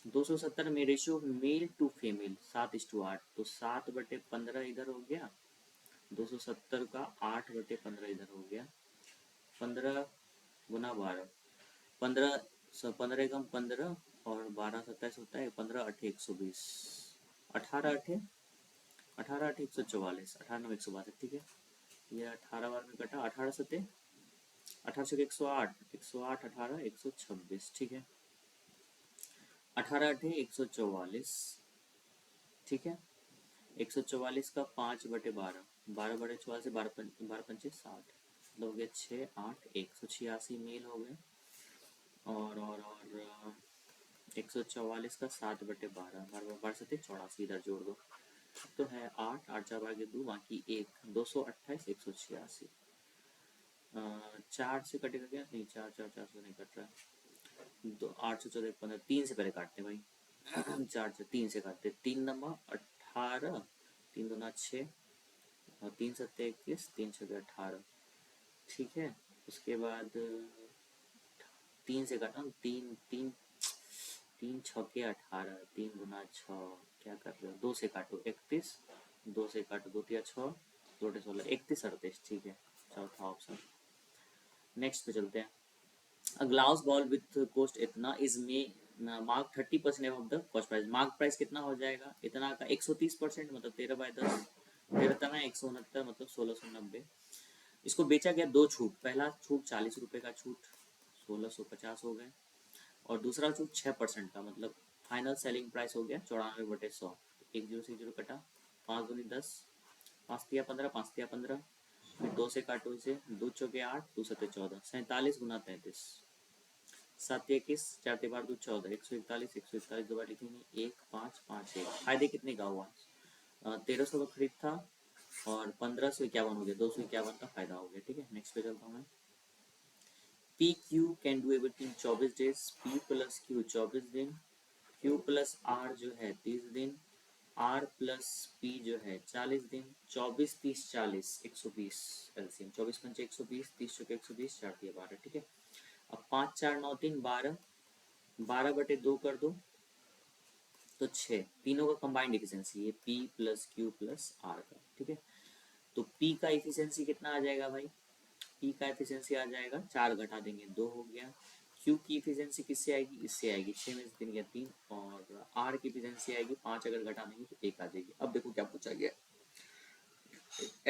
270 में रेशियो मेल टू फीमेल 7:8, तो 7/15 इधर हो गया, 270 का 8/15 इधर हो गया, 15 गुना 12, 15 15 कम 15, और 12 27 होता है, 15 8 120, 18 8 18 8 144, 18 9 162, ठीक है। ये 18 बार में कटा, 18 7 18 से 108, 108 18 126, ठीक है। 18 8 144, ठीक है। 144 का 5/12, 12/44 से 12 पंचे 60, मतलब हो गया 6 8 186 मेल हो गए। और 144 का 7/12 बारह सत्ते 84, इधर जोड़ दो तो है 8 8 4 बाकी 1 228 186। 4 से कटेगा क्या? नहीं, 4 4 4 से नहीं कट रहा है। तो 8 14 15 3 से पहले काटते भाई। 4 से 3 से काटते, 3 नंबर 18, 3 दूना 6 और 3 7 21, 3 6 18। ठीक है, उसके बाद 3 से काटा, 3 3 3 6 18, 3 दूना 6, क्या कर रहे हो, 2 से काटो 31, 2 से काटो 2 तिया 6, 2 16 31 38। ठीक है, चौथा ऑप्शन। नेक्स्ट पे चलते हैं। A glass ball with cost इतना is may mark 30% of the cost price. Mark price कितना हो जाएगा इतना का? 130%, मतलब 13/10, 13 169, मतलब 1690। इसको बेचा गया 2 छूट। पहला छूट 40 रुपये का छूट, 1650 हो गए। और दूसरा छूट 6% का, मतलब फाइनल सेलिंग प्राइस हो गया 94/100। 10 से 0 कटा, 5 दूनी 10, 5 तिया 15, 5 तिया 15, फिर 2 से काटो इसे, 2 चौके 8, 2 सत्ते 14, 47 गुना 33, 7 तिया 21, 4 तिया 12 2 14, 141, 141 दोबारा लिखेंगे, 1 5 5 1। फायदे कितने का हुआ? 1300 का खरीद था और 1551 हो गया, 251 का फायदा हो गया। ठीक है, नेक्स्ट पे चलता हूँ मैं। P Q can do everything 24 days, P plus Q 24 दिन, क्यू प्लस आर जो है 30 दिन, आर प्लस पी जो है 40 दिन, 24 30 40 120 एलसीएम, 24 पंचे 120, 30 चौके 120, 4 तिया 12। ठीक है, अब 5 4 9 3 12, 12/2 कर दो तो 6, तीनों का कंबाइंड एफिशिएंसी है P plus Q plus R का। ठीक है, तो पी का एफिशिएंसी कितना आ जाएगा भाई? पी का एफिशिएंसी आ जाएगा, 4 घटा देंगे 2 हो गया। क्यू की एफिशिएंसी किससे आएगी? इससे आएगी, 6 में से 3 गया 3। और आर की एफिशिएंसी आएगी 5, अगर घटा देंगे तो 1 आ जाएगी। अब देखो क्या पूछा गया,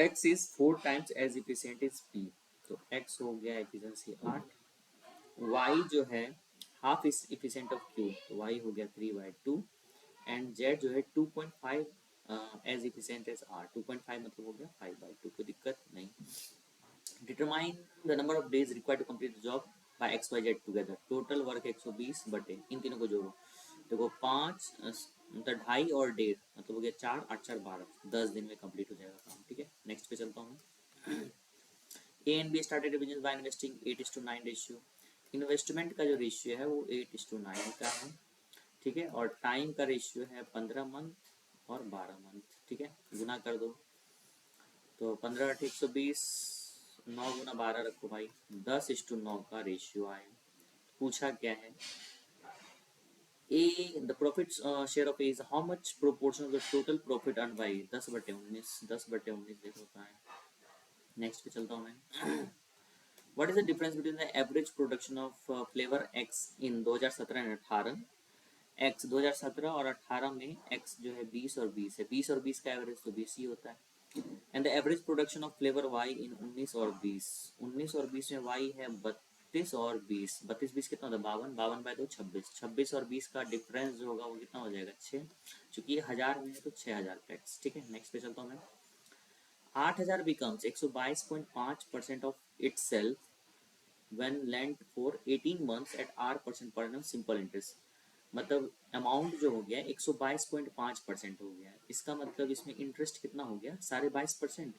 x is 4 times as efficient is p। तो x हो गया एफिशिएंसी 8, y जो है half is efficient of q, तो y हो गया 3/2, एंड z जो है 2.5 एज इफिशिएंट एज r, 2.5 मतलब हो गया 5/2। कोई दिक्कत नहीं। Determine the number of days required to complete the job by X Y Z together. Total work 120 बटे इन तीनों को जोड़ो। देखो 5 मतलब 2.5 और 1.5, मतलब हो गया 4 8 4 12, 10 दिन में कंप्लीट हो जाएगा काम। ठीक है, नेक्स्ट पे चलता हूँ। A and be started business by investing 8:9 ratio. Investment का जो रेशियो है वो 8:9 का है। ठीक है, और टाइम का रेशियो है 15 मंथ और 12 मंथ। ठीक है, गुना कर दो तो 15 8 120, 9 गुना 12 रखो भाई, 10:9 का रेशियो आए। पूछा क्या है, A the profit share of A is how much proportion of the total profit earn by 10/19, 10/19 देखो होता है। नेक्स्ट पे चलता हूँ मैं। What is the difference between the average production of flavour x in 2017 and 18? X 2017 और 18 में x जो है 20 और 20 है, 20 और 20 का एवरेज तो 20 ही होता है। And the average production of flavour Y in 19 और 20, 19 और 20 में वाई है 32 और 20, 32 20 कितना होता है 52, 52/2 26, 26 और 20 का डिफरेंस जो होगा वो कितना हो जाएगा 6, चूंकि ये 1000 में है तो 6000 टैक्स। ठीक है, नेक्स्ट पे चलता हूँ मैं। 8000 becomes 122.5% of its self when lent for 18 months at R% per annum simple interest। मतलब अमाउंट जो हो गया 122.5% हो गया, इसका मतलब इसमें इंटरेस्ट कितना हो गया 22.5%।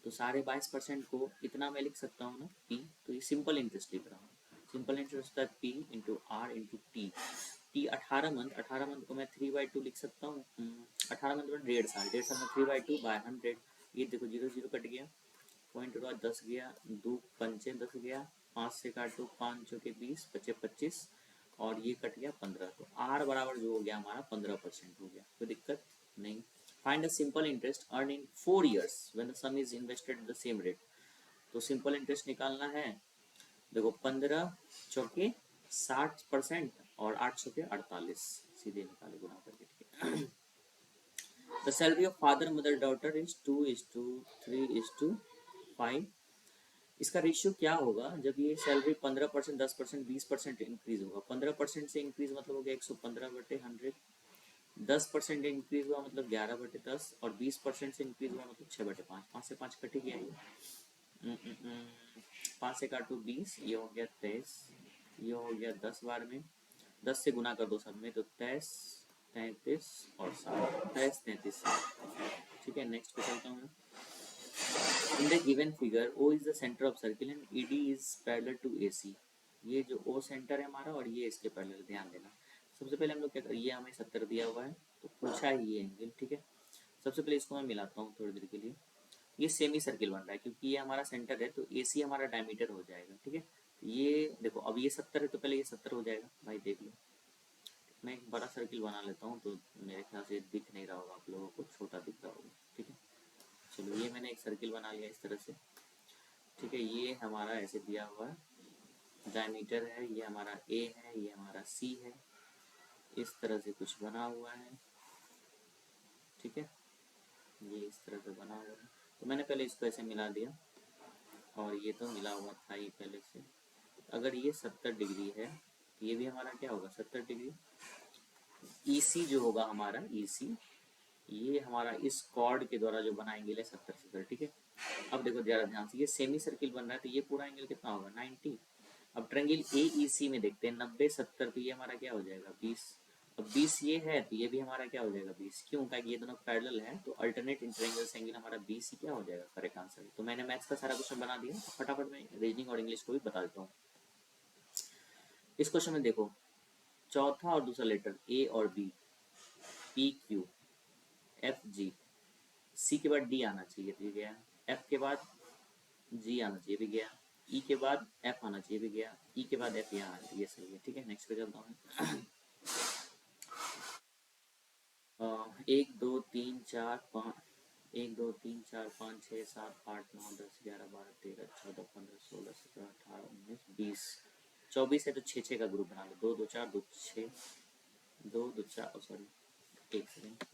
तो 22.5% को इतना मैं लिख सकता हूँ ना पी, तो ये सिंपल इंटरेस्ट लिख रहा हूँ। सिंपल इंटरेस्ट होता है P into R into T. T 18 month, 18 month को मैं 3/2 लिख सकता हूँ। 18 मंथ में 1.5 साल, 1.5 साल में 3/2/100। ये देखो 0 0 कट गया, पॉइंट हुआ 10 गया, 2 पंचे 10 गया, 5 से काटो 5 चौके 20, 25 25, और ये कट गया 15। तो आर बराबर जो हो गया हमारा 15% हो गया। कोई दिक्कत नहीं। Find a simple interest earn in 4 years when the some is invested the same rate. तो सिंपल इंटरेस्ट निकालना है, देखो 15 चौके 60% और 8 चौके 48, सीधे निकाले गुना करके। ठीक है, the salary of father mother daughter is 2:3:5। इसका रेशियो क्या होगा जब ये सैलरी 15%, 10%, 20% इंक्रीज होगा? 15% से इंक्रीज मतलब हो गया 115/100, 10% इंक्रीज हुआ मतलब 11/10, और 20% से इंक्रीज हुआ मतलब 6/5, 5 से 5 कट गया ये। पाँच से काटो 20, ये हो गया 23, ये हो गया 10 बार में, 10 से गुना कर दो सब में, तो 23, 33 और 7, 23, 33, 7। ठीक है, नेक्स्ट पे चलता हूँ मैं। In the given figure, O is the center of circle and ED is parallel to AC। ये जो O सेंटर है हमारा और ये इसके पैरेलल, ध्यान देना। सबसे पहले हम लोग क्या करें, ये हमें 70 दिया हुआ है तो पूछा है ये एंगल, ठीक है। सबसे पहले इसको मैं मिलाता हूँ थोड़ी देर के लिए। ये सेमी सर्किल बन रहा है क्योंकि ये हमारा सेंटर है तो AC हमारा डायमीटर हो जाएगा, ठीक है। ये देखो, अब ये 70 है तो पहले ये 70 हो जाएगा, भाई देख लो। मैं एक बड़ा सर्किल बना लेता हूँ तो मेरे ख्याल से दिख नहीं रहा होगा आप लोगों को, छोटा दिख रहा होगा, ठीक है। चलो, ये मैंने एक सर्किल बना लिया इस तरह से, ठीक है। ये हमारा ऐसे दिया हुआ है, डायमीटर है, ये हमारा ए है, ये हमारा सी है, इस तरह से कुछ बना हुआ है, ठीक है। ये इस तरह से बना हुआ है, तो मैंने पहले इसको ऐसे मिला दिया, और ये तो मिला हुआ था ही पहले से। अगर ये 70 डिग्री है तो ये भी हमारा क्या होगा, 70 डिग्री। ईसी जो होगा हमारा, ईसी ये हमारा इस कॉर्ड के द्वारा जो बना एंगल है 70 ठीक है। अब देखो जरा ध्यान से, ये सेमी सर्किल बन रहा है तो ये पूरा एंगल कितना होगा, 90। अब ट्रायंगल AEC में देखते हैं, 90 70, तो ये हमारा क्या हो जाएगा, 20। अब 20 ये है तो ये भी हमारा क्या हो जाएगा, 20। क्यों, क्या ये दोनों पैरेलल है तो अल्टरनेट इंटरएंगल्स एंगल हमारा 20 ही क्या हो जाएगा, करेक्ट आंसर। तो मैंने मैथ्स का सारा क्वेश्चन बना दिया, फटाफट में रीजनिंग और इंग्लिश को भी बता देता हूँ। इस क्वेश्चन में देखो, चौथा और दूसरा लेटर A और B, PQ FG, C के बाद D आना चाहिए, तो ये गया। F के बाद G आना चाहिए, भी गया। E के बाद F आना चाहिए, भी गया। E के बाद F यहाँ आना चाहिए, सही है, ठीक है। नेक्स्ट पे चलता हूँ। 1 2 3 4 5, 1 2 3 4 5 6 7 8 9 10 11 12 13 14 15 16 17 18 19 20। 24 है तो 6 का ग्रुप बना लो, 2 2 4 2 6, 2 2 4, सॉरी एक सेकेंड,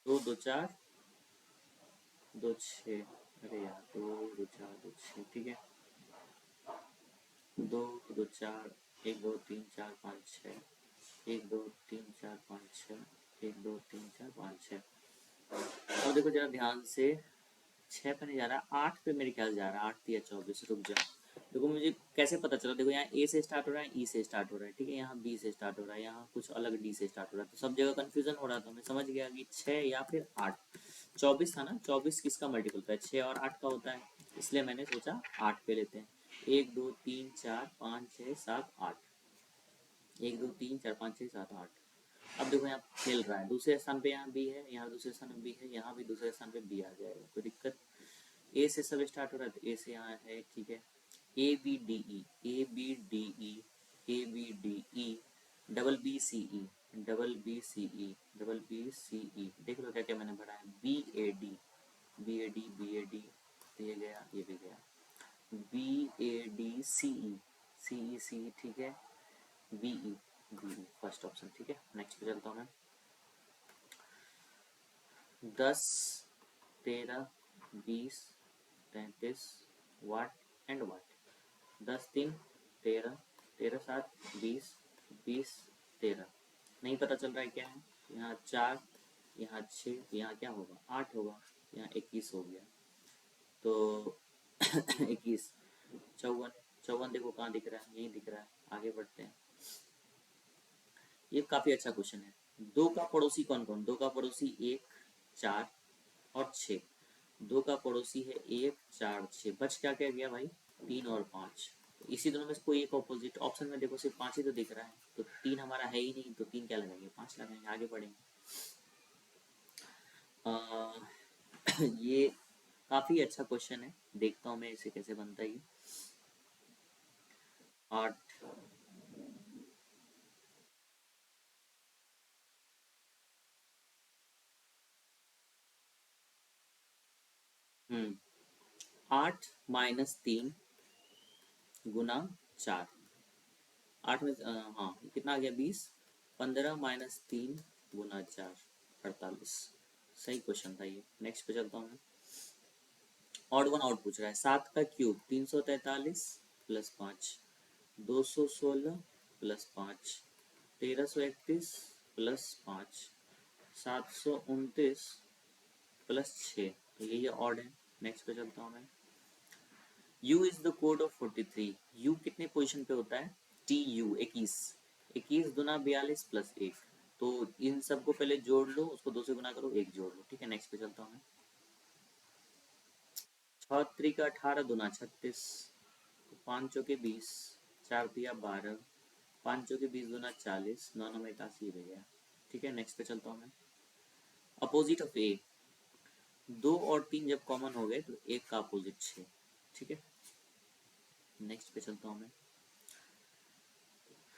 2 2 4 2 6, अरे यार 2 2 4 2 6, ठीक है। 2 2 4 1 2 3 4 5 6, 1 2 3 4 5 6, 1 2 3 4 5 6। अब देखो जरा ध्यान से, 6 पे नहीं जा रहा, 8 पे मेरे ख्याल जा रहा है, 8 या 24, रुक जा। देखो मुझे कैसे पता चला, देखो यहाँ ए से स्टार्ट हो रहा है, ई से स्टार्ट हो रहा है, ठीक है। यहाँ बी से स्टार्ट हो रहा है, यहाँ कुछ अलग डी से स्टार्ट हो रहा है, तो सब जगह कंफ्यूजन हो रहा था। मैं समझ गया कि 6 या फिर 8। 24 था ना, 24 किसका मल्टीपल होता है, 6 और 8 का होता है, इसलिए मैंने सोचा 8 पे लेते हैं। 1 2 3 4 5 6 7 8, 1 2 3 4 5 6 7 8। अब देखो यहाँ खेल रहा है, दूसरे स्थान पे यहाँ बी है, यहाँ दूसरे स्थान पे बी है, यहाँ भी दूसरे स्थान पे बी आ जाएगा, कोई दिक्कत। ए से सब स्टार्ट हो रहा है तो ए से यहाँ है, ठीक है। A B D E, A B D E, A B D E, double B C E, double B C E, double B C E, देख लो क्या क्या मैंने पढ़ा है। B A D, B A D, B A D, ये गया, ये भी गया। B A D C E, C E C E, ठीक है। B E, B E first option, ठीक है। नेक्स्ट पे चलता हूँ मैं। 10 13 20 33 वाट एंड वाट। 10 3 13, 13 7 20, 20 13, नहीं पता चल रहा है क्या है। यहाँ 4, यहाँ 6, यहाँ क्या होगा, 8 होगा, यहाँ 21 हो गया, तो 21 54, 54 देखो कहाँ दिख रहा है, यहीं दिख रहा है। आगे बढ़ते हैं, ये काफी अच्छा क्वेश्चन है। 2 का पड़ोसी कौन कौन, 2 का पड़ोसी 1 4 और 6। 2 का पड़ोसी है 1 4 6, बच क्या क्या गया भाई, 3 और 5। इसी दोनों में से कोई एक ऑपोजिट ऑप्शन में देखो, सिर्फ 5 ही तो दिख रहा है, तो 3 हमारा है ही नहीं, तो 3 क्या लगाएंगे, 5 लगाएंगे, आगे बढ़ेंगे। ये काफी अच्छा क्वेश्चन है, देखता हूँ मैं इसे कैसे बनता है। 8 8 माइनस 3 गुना 4, 8 में हाँ कितना आ गया, 20। 15 माइनस 3 गुना 4, 48। सही क्वेश्चन था ये। नेक्स्ट पे चलता हूँ मैं। ऑड वन आउट पूछ रहा है, 7 का cube 343 plus 5, 216 plus 5, 1331 plus 5, 729 plus 6, तो ये ऑड है। नेक्स्ट पे चलता हूँ मैं। U is the code of 43। U कितने पोजीशन पे होता है? TU 21। 21 दुना 42 प्लस 1। तो इन सबको पहले जोड़ लो, उसको 2 से गुना करो, 1 जोड़ लो। ठीक है, नेक्स्ट पे चलता हूँ मैं। 6 त्रिक 18 दुना 36, 5 चौके 20, 4 तिया 12, 5 चौके 20 दुना 40, 9 9 81 रह गया। ठीक है, नेक्स्ट पे चलता हूँ मैं। अपोजिट ऑफ ए, 2 और 3 जब कॉमन हो गए तो 1 का अपोजिट 6। ठीक है, नेक्स्ट पे चलता हूँ मैं।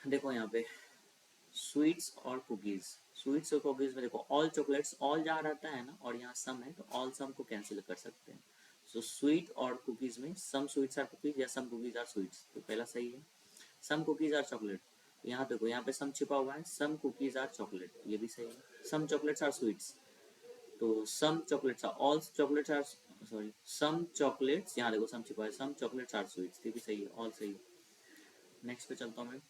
देखो यहाँ पे स्वीट्स और कुकीज़। स्वीट्स और कुकीज़ में देखो ऑल चॉकलेट्स, ऑल जहाँ रहता है ना और यहाँ सम है, तो ऑल सम को कैंसिल कर सकते हैं। सो स्वीट और कुकीज़ में सम स्वीट्स आर कुकीज़ या सम कुकीज़ आर स्वीट्स, तो पहला सही है। सम कुकीज़ आर चॉकलेट, यहाँ देखो यहाँ पे सम छिपा हुआ है, सम कुकीज़ आर चॉकलेट, ये भी सही है। सम चॉकलेट्स आर स्वीट्स, तो some chocolates are all chocolates are, sorry some chocolates, यहाँ देखो सम छिपा है, सम चॉकलेट्स आर स्वीट्स, ये भी सही है, ऑल सही है। नेक्स्ट पे चलता हूँ मैं।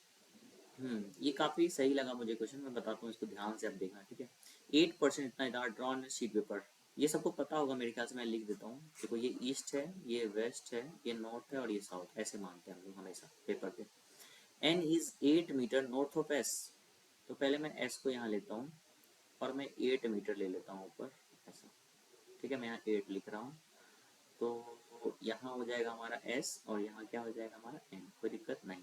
ये काफ़ी सही लगा मुझे क्वेश्चन, मैं बताता हूँ इसको ध्यान से आप देखना। ठीक है, 8% इतना इधर ड्रॉन शीट पेपर, ये सबको पता होगा मेरे ख्याल से, मैं लिख देता हूँ। देखो ये ईस्ट है, ये वेस्ट है, ये नॉर्थ है और ये साउथ, ऐसे मानते हैं हम लोग हमेशा पेपर पे। N is 8 metre north of S, तो पहले मैं एस को यहाँ लेता हूँ और मैं 8 मीटर ले लेता हूँ ऊपर, ऐसा। ठीक है, मैं यहाँ 8 लिख रहा हूँ, तो यहाँ हो जाएगा हमारा एस और यहाँ क्या हो जाएगा हमारा एन, कोई दिक्कत नहीं।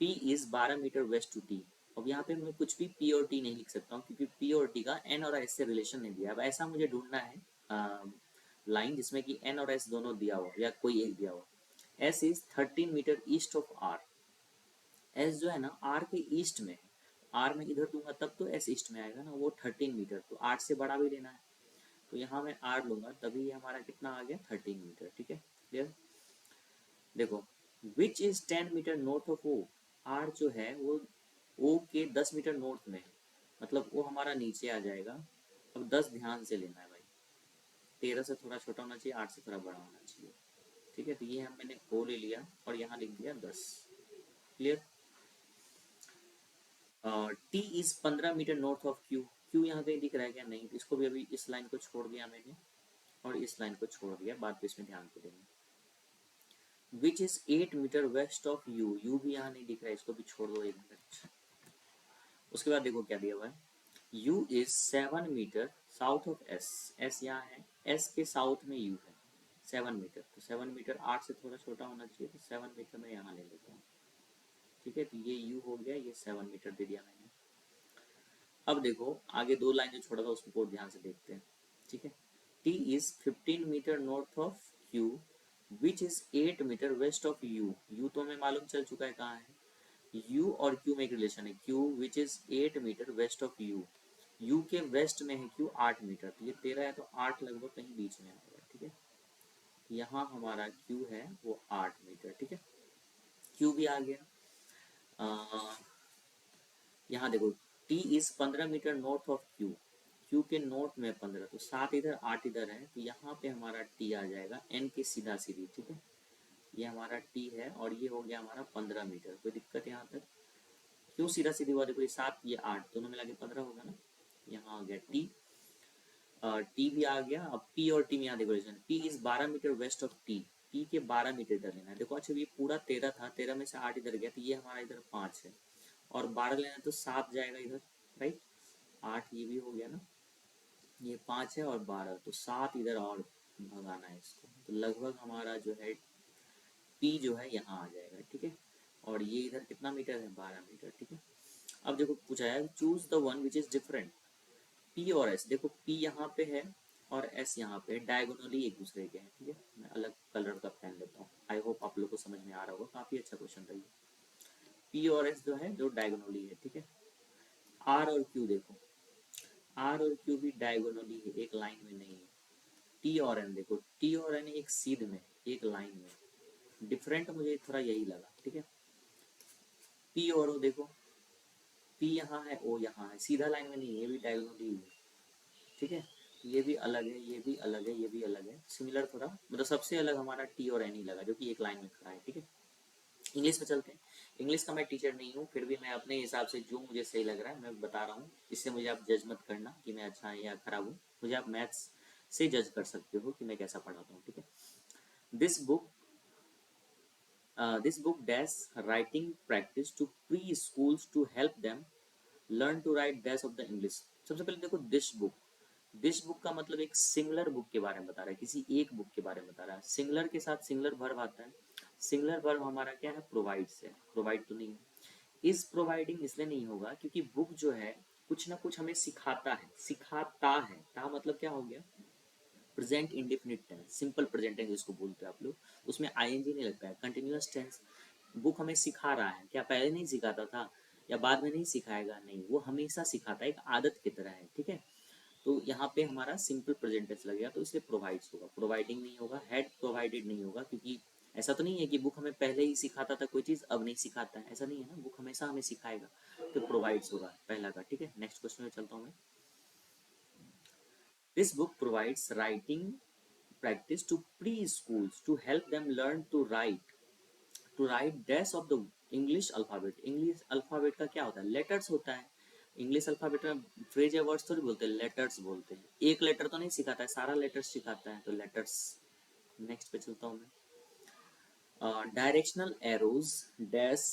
P is 12 metre west to T। अब यहाँ पे मैं कुछ भी P और T नहीं लिख सकता हूँ क्योंकि P और T का N और S से रिलेशन नहीं दिया। अब ऐसा मुझे ढूंढना है लाइन जिसमें कि N और S दोनों दिया हो या कोई एक दिया हो। S is 13 metre east of R। S जो है ना R के ईस्ट में है, R में इधर दूंगा तब तो S ईस्ट में आएगा ना, वो 13 मीटर, तो 8 से बड़ा भी लेना है, तो यहाँ मैं R लूंगा, तभी ये हमारा कितना आ गया 13 मीटर। ठीक है, क्लियर। देखो which is 10 metre north of O। R जो है वो O के 10 मीटर नॉर्थ में है, मतलब वो हमारा नीचे आ जाएगा। अब 10 ध्यान से लेना है भाई, 13 से थोड़ा छोटा होना चाहिए, 8 से थोड़ा बड़ा होना चाहिए। ठीक है, तो ये हम मैंने O ले लिया और यहाँ लिख दिया 10। Clear. T is 15 metre north of Q। Q यहाँ पे दिख रहा है क्या? नहीं, तो इसको भी अभी इस लाइन को छोड़ दिया मैंने और इस लाइन को छोड़ दिया, बाद में इसमें ध्यान को देंगे। Which is 8 metre west of U। U भी यहाँ नहीं दिख रहा है, इसको भी छोड़ दो एक मिनट। उसके बाद देखो क्या दिया हुआ है, U is 7 metre south of S। S यहाँ है, S के साउथ में U है, 7 मीटर, तो 7 मीटर 8 से थोड़ा छोटा होना चाहिए, तो 7 मीटर मैं यहाँ ले लेता हूँ। ठीक है, तो ये U हो गया, ये 7 मीटर दे दिया मैंने। अब देखो आगे दो लाइन जो छोड़ा था उसको और ध्यान से देखते हैं। ठीक है, T is 15 metre north of Q, which is 8 metre west of U। U तो हमें मालूम चल चुका है कहाँ है, U और Q में एक रिलेशन है, Q which is 8 metre west of U। U के वेस्ट में है Q 8 मीटर, तो ये 13 है, तो 8 लगभग कहीं बीच में आएगा। ठीक है, यहाँ हमारा Q है वो 8 मीटर। ठीक है, Q भी आ गया। यहाँ देखो T is 15 metre north of Q। Q के नॉर्थ में 15, तो 7 इधर 8 इधर है, तो यहाँ पे हमारा T आ जाएगा N के सीधा सीधी। ठीक है, ये हमारा T है और ये हो गया हमारा 15 मीटर, कोई दिक्कत यहाँ तक? क्यों सीधा सीधी हुआ? देखो ये 7 ये 8 दोनों मिला के 15 होगा ना, यहाँ आ गया T। T भी आ गया। अब P और T में यहाँ देखो relation, P is 12 metre west of T। P के 12 मीटर इधर लेना है। देखो अच्छा ये पूरा 13 था, 13 में से 8 इधर गया, तो ये हमारा इधर 5 है और 12 लेना है तो 7 जाएगा इधर, राइट। 8 ये भी हो गया ना, ये 5 है और 12, तो 7 इधर और भगाना है इसको, तो लगभग हमारा जो है P जो है यहाँ आ जाएगा। ठीक है, और ये इधर कितना मीटर है? 12 मीटर। ठीक है, अब देखो पूछा है choose the one which is different. P और S, देखो P यहाँ पे है और S यहाँ पे डायगोनली एक दूसरे के हैं। ठीक है, मैं अलग कलर का पेन लेता हूँ, आई होप आप लोग को समझ में आ रहा होगा, काफी अच्छा क्वेश्चन था ये। P और S जो है जो डायगोनली है। ठीक है, R और Q देखो, R और Q भी डायगोनली है, एक लाइन में नहीं है। T और N देखो, T और N एक सीध में, एक लाइन में, डिफरेंट मुझे थोड़ा यही लगा। ठीक है, P और O देखो, P यहाँ है, O यहाँ है, सीधा लाइन में नहीं है, ये भी डायगोनली है। ठीक है, ये भी अलग है, ये भी अलग है, ये भी अलग है, सिमिलर थोड़ा, मतलब सबसे अलग हमारा T और N ही लगा जो कि एक लाइन में खड़ा है। ठीक है, इंग्लिश में चलते हैं। इंग्लिश का मैं टीचर नहीं हूँ, फिर भी मैं अपने हिसाब से जो मुझे सही लग रहा है मैं बता रहा हूँ, इससे मुझे आप जज मत करना कि मैं अच्छा है या खराब हूँ। मुझे आप मैथ्स से जज कर सकते हो कि मैं कैसा पढ़ाता हूँ, ठीक है। This book this book dash writing practice to preschools to help them learn to write dash of the English. सबसे पहले देखो दिस बुक का मतलब एक सिंगुलर बुक के बारे में बता रहा है, किसी एक बुक के बारे में बता रहा है। सिंगुलर के साथ सिंगुलर वर्ब आता है। सिंगुलर वर्ब हमारा क्या है, प्रोवाइड्स है। प्रोवाइड तो नहीं है, इस प्रोवाइडिंग इसलिए नहीं होगा क्योंकि बुक जो है कुछ ना कुछ हमें सिखाता है। सिखाता है, ता मतलब क्या हो गया, present indefinite tense, simple present tense जिसको बोलते हैं आप लोग, उसमें आईएनजी नहीं लगता है। कंटिन्यूअस टेंस, बुक हमें सिखा रहा है, क्या पहले नहीं सिखाता था या बाद में नहीं सिखाएगा, नहीं, वो हमेशा सिखाता है, एक आदत की तरह है, ठीक है। तो यहाँ पे हमारा सिंपल प्रेजेंट टेंस लगेगा, तो इसलिए प्रोवाइड्स होगा, प्रोवाइडिंग नहीं होगा, हैड प्रोवाइडेड नहीं होगा, क्योंकि ऐसा तो नहीं है कि बुक हमें पहले ही सिखाता था कोई चीज़ अब नहीं सिखाता है, ऐसा नहीं है ना, बुक हमेशा हमें सिखाएगा। तो प्रोवाइड्स होगा पहला का, ठीक है। नेक्स्ट क्वेश्चन में चलता हूँ मैं। This book provides writing practice to preschools to help them learn to write dash of the English alphabet। English alphabet का क्या होता है, लेटर्स होता है। इंग्लिश अल्फाबेट में फ्रेज या वर्ड्स थोड़ी बोलते हैं, लेटर्स बोलते हैं। एक लेटर तो नहीं सिखाता है, सारा लेटर्स सिखाता है, तो लेटर्स। नेक्स्ट पे चलता हूँ मैं। Directional arrows dash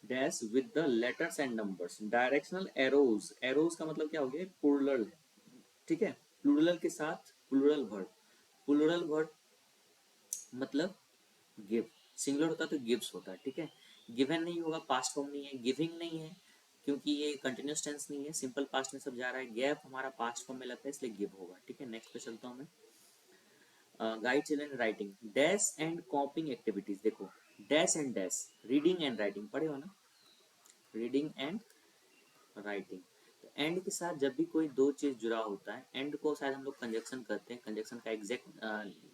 dash with the letters and numbers. Directional arrows, arrows का मतलब क्या हो गया, प्लूरल है, ठीक है। प्लूरल के साथ प्लूरल वर्ड, प्लूरल वर्ड मतलब गिव, सिंगुलर होता है तो गिव्स होता है, ठीक है। गिवन नहीं होगा, पास्ट फॉर्म नहीं है, गिविंग नहीं है क्योंकि ये कंटिन्यूस टेंस नहीं है, सिंपल पास्ट में सब जा रहा है। गैप हमारा पास्ट फॉर्म में लगता है, इसलिए गिव होगा, ठीक है। नेक्स्ट पे चलता हूँ मैं। Guide children writing dash and copying activities. देखो डैश, रीडिंग एंड राइटिंग पढ़े हो ना, रीडिंग एंड राइटिंग। तो एंड के साथ जब भी कोई दो चीज जुड़ा होता है, एंड को शायद हम लोग कंजक्शन करते हैं, कंजक्शन का एग्जैक्ट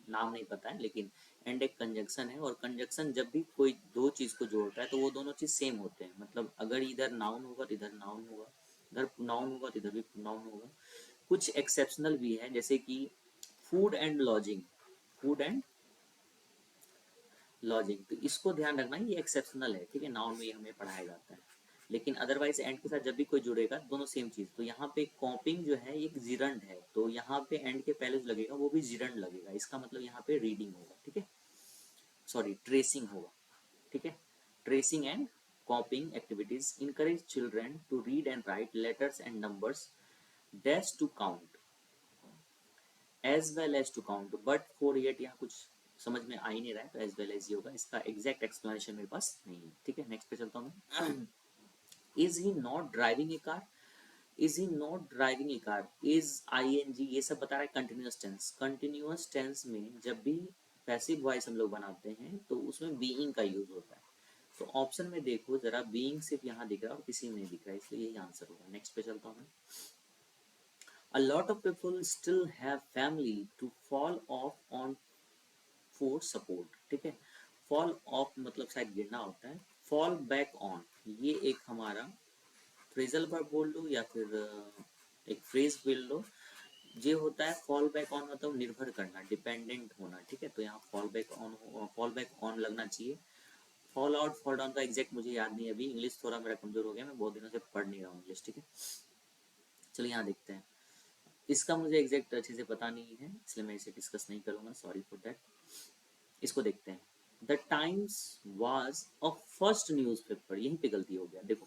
नाम नहीं पता है, लेकिन एंड एक कंजक्शन है। और कंजक्शन जब भी कोई दो चीज को जोड़ता है तो वो दोनों चीज सेम होते हैं, मतलब अगर इधर नाउन होगा तो इधर नाउन होगा, इधर नाउन होगा तो इधर भी नाउन होगा। कुछ एक्सेप्शनल भी है, जैसे कि food and lodging, food and lodging, तो इसको ध्यान रखना, ये एक्सेप्शनल है, ठीक है, नाउन में ये हमें पढ़ाया जाता है। लेकिन अदरवाइज एंड के साथ जब भी कोई जुड़ेगा दोनों सेम चीज। तो यहाँ पे कॉपिंग जो है एक जिरंड है, तो यहाँ पे एंड के पहले जो लगेगा वो भी जिरंड लगेगा, इसका मतलब यहाँ पे रीडिंग होगा, ठीक है, सॉरी ट्रेसिंग होगा, ठीक है। Tracing and copying activities encourage children to read and write letters and numbers dash to count as well as to count, but for yet यहाँ कुछ समझ में आ ही नहीं रहा है, तो एज वेल एज ही होगा, इसका एग्जैक्ट एक्सप्लेनेशन मेरे पास नहीं है, ठीक है। नेक्स्ट पे चलता हूँ मैं। Is he not driving a car, is he not driving a car, is I N G ये सब बता रहा है कंटिन्यूस टेंस। कंटिन्यूस टेंस में जब भी पैसिव वॉइस हम लोग बनाते हैं तो उसमें बीइंग का यूज होता है। तो ऑप्शन में देखो जरा, बीइंग सिर्फ यहाँ दिख रहा है और किसी में नहीं दिख रहा है, इसलिए यही आंसर होगा। नेक्स्ट पे चलता हूँ मैं। A lot of people still have family to fall off on for support, ठीक है। fall off मतलब शायद गिरना होता है, fall back on ये एक हमारा फ्रेजल वर्ब बोल लो या फिर एक फ्रेज बोल लो। ये होता है फॉल बैक ऑन मतलब निर्भर करना, डिपेंडेंट होना, ठीक है। तो यहाँ फॉल बैक ऑन लगना चाहिए। फॉल आउट फॉल डाउन का एग्जैक्ट मुझे याद नहीं है, अभी इंग्लिश थोड़ा मेरा कमजोर हो गया, मैं बहुत दिनों से पढ़ नहीं रहा हूँ इंग्लिश, ठीक है। चलिए यहाँ देखते हैं, इसका मुझे एग्जैक्ट अच्छे से पता नहीं है इसलिए मैं इसे डिस्कस नहीं करूंगा, सॉरी फॉर दैट। इसको देखते हैं। The times was a first newspaper, यहीं पे गलती हो गया, देखो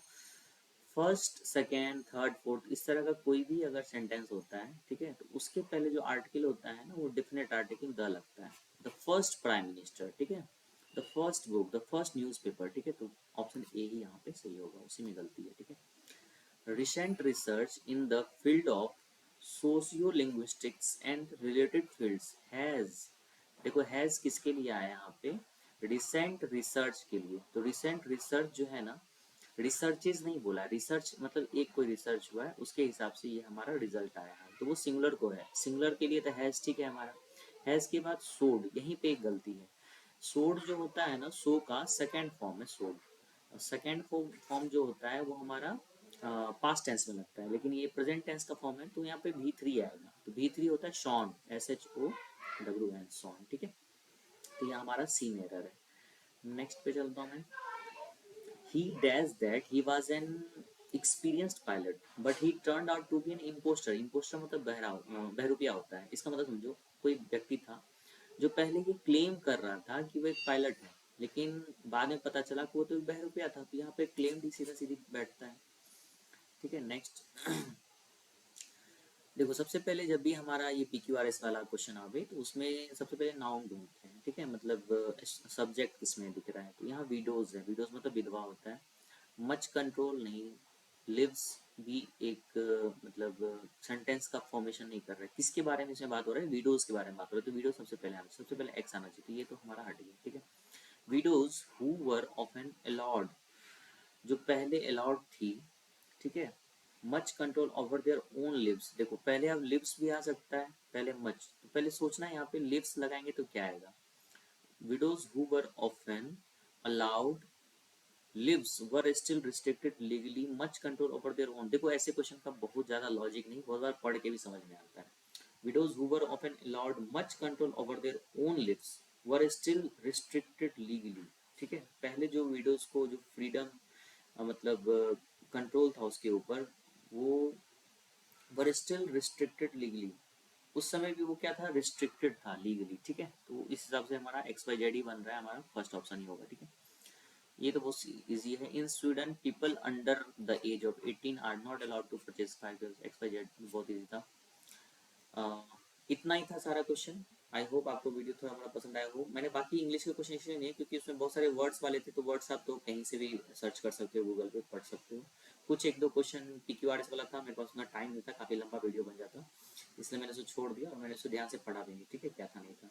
फर्स्ट सेकेंड थर्ड फोर्थ इस तरह का कोई भी अगर सेंटेंस होता है, ठीक है, तो उसके पहले जो आर्टिकल होता है ना वो डिफिनेट आर्टिकल द लगता है। द फर्स्ट प्राइम मिनिस्टर, ठीक है, the first book, the first newspaper, ठीक है। तो ऑप्शन ए ही यहाँ पे सही होगा, उसी में गलती है, ठीक है। Recent research in the field of sociolinguistics and related fields has, देखो हैज किसके लिए आया यहाँ पे, रिसेंट रिसर्च के लिए। तो रिसेंट रिसर्च जो है ना, रिसर्चेज नहीं बोला, रिसर्च मतलब एक कोई रिसर्च हुआ है उसके हिसाब से ये हमारा रिजल्ट आया है, तो वो सिंगुलर को है, सिंगुलर के लिए तो हैज ठीक है हमारा। हैज के बाद सोड, यहीं पे एक गलती है। सोड जो होता है ना, सो का सेकेंड फॉर्म है सोड, सेकेंड फॉर्म जो होता है वो हमारा पास्ट टेंस में लगता है, लेकिन ये प्रेजेंट टेंस का फॉर्म है, तो यहाँ पे V3 आएगा, तो V3 होता है शॉन, SHOWN शॉन, ठीक है। तो यहाँ हमारा सी में एरर है। नेक्स्ट पे चलता हूँ मैं। ही dash that he was an experienced pilot, but he turned out to be an imposter. Imposter मतलब बहरूपिया होता है। इसका मतलब समझो, कोई व्यक्ति था जो पहले ये क्लेम कर रहा था कि वो एक पायलट है, लेकिन बाद में पता चला कि वो तो एक बहरूपिया था। तो यहाँ पे क्लेम भी सीधा सीधी बैठता है। ठीक है, नेक्स्ट। देखो, सबसे पहले जब भी हमारा ये PQRS वाला क्वेश्चन आवे तो उसमें सबसे पहले नाउन ढूंढते हैं। ठीक है, मतलब सब्जेक्ट किसमें दिख रहा है, तो यहाँ विडोज है। विडोज मतलब विधवा होता है। मच कंट्रोल नहीं, लिव्स भी एक मतलब सेंटेंस का फॉर्मेशन नहीं कर रहा है। किसके बारे में इसमें बात हो रहा है, विडोज के बारे में बात हो रही है, तो विडोज सबसे पहले एक्स आना चाहिए, तो ये तो हमारा हट गया। ठीक है, widows who were often allowed, जो पहले अलाउड थी। ठीक है, much control over their own lives. देखो, पहले अब लिव्स भी आ सकता है, पहले मच, तो पहले सोचना है यहाँ पे लिव्स लगाएंगे तो क्या आएगा। Widows who were often allowed lives were still restricted legally, much control over their own. देखो, ऐसे क्वेश्चन का बहुत ज्यादा लॉजिक नहीं, बहुत बार पढ़ के भी समझ में आता है। Widows who were often allowed much control over their own lives were still restricted legally. ठीक है, पहले जो विडोज को जो फ्रीडम मतलब कंट्रोल था उसके ऊपर, वो वर स्टिल रिस्ट्रिक्टेड लीगली, उस समय भी वो क्या था, रिस्ट्रिक्टेड था लीगली। ठीक है, तो इस हिसाब से हमारा XYZ ही बन रहा है, हमारा फर्स्ट ऑप्शन ही होगा। ठीक है, ये तो बहुत इजी है। In Sweden people under the age of 18 are not allowed to purchase five. XYZ बहुत इजी था। इतना ही था सारा क्वेश्चन। आई होप आपको वीडियो थोड़ा बड़ा पसंद आया हो। मैंने बाकी इंग्लिश के क्वेश्चन इसलिए नहीं, क्योंकि उसमें बहुत सारे वर्ड्स वाले थे, तो वर्ड्स आप तो कहीं से भी सर्च कर सकते हो, गूगल पे पढ़ सकते हो। कुछ एक दो क्वेश्चन PQRS वाला था, मेरे पास उतना टाइम नहीं था, काफ़ी लंबा वीडियो बन जाता, इसलिए मैंने उसे छोड़ दिया और मैंने उसे ध्यान से पढ़ा भी नहीं। ठीक है, क्या था नहीं था।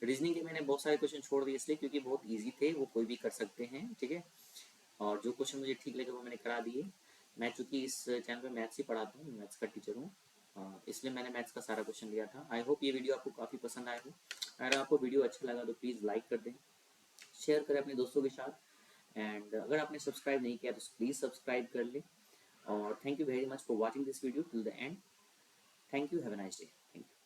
रीजनिंग के मैंने बहुत सारे क्वेश्चन छोड़ दिए इसलिए क्योंकि बहुत ईजी थे, वो कोई भी कर सकते हैं। ठीक है, और जो क्वेश्चन मुझे ठीक लगे वो मैंने करा दिए। मैं चूंकि इस चैनल पे मैथ्स ही पढ़ाता हूँ, मैथ्स का टीचर हूँ, इसलिए मैंने मैथ्स का सारा क्वेश्चन लिया था। आई होप ये वीडियो आपको काफ़ी पसंद आया हो। अगर आपको वीडियो अच्छा लगा तो प्लीज़ लाइक कर दें, शेयर करें अपने दोस्तों के साथ, एंड अगर आपने सब्सक्राइब नहीं किया तो प्लीज़ सब्सक्राइब कर लें। और thank you very much for watching this video till the end. Thank you, have a nice day. Thank you.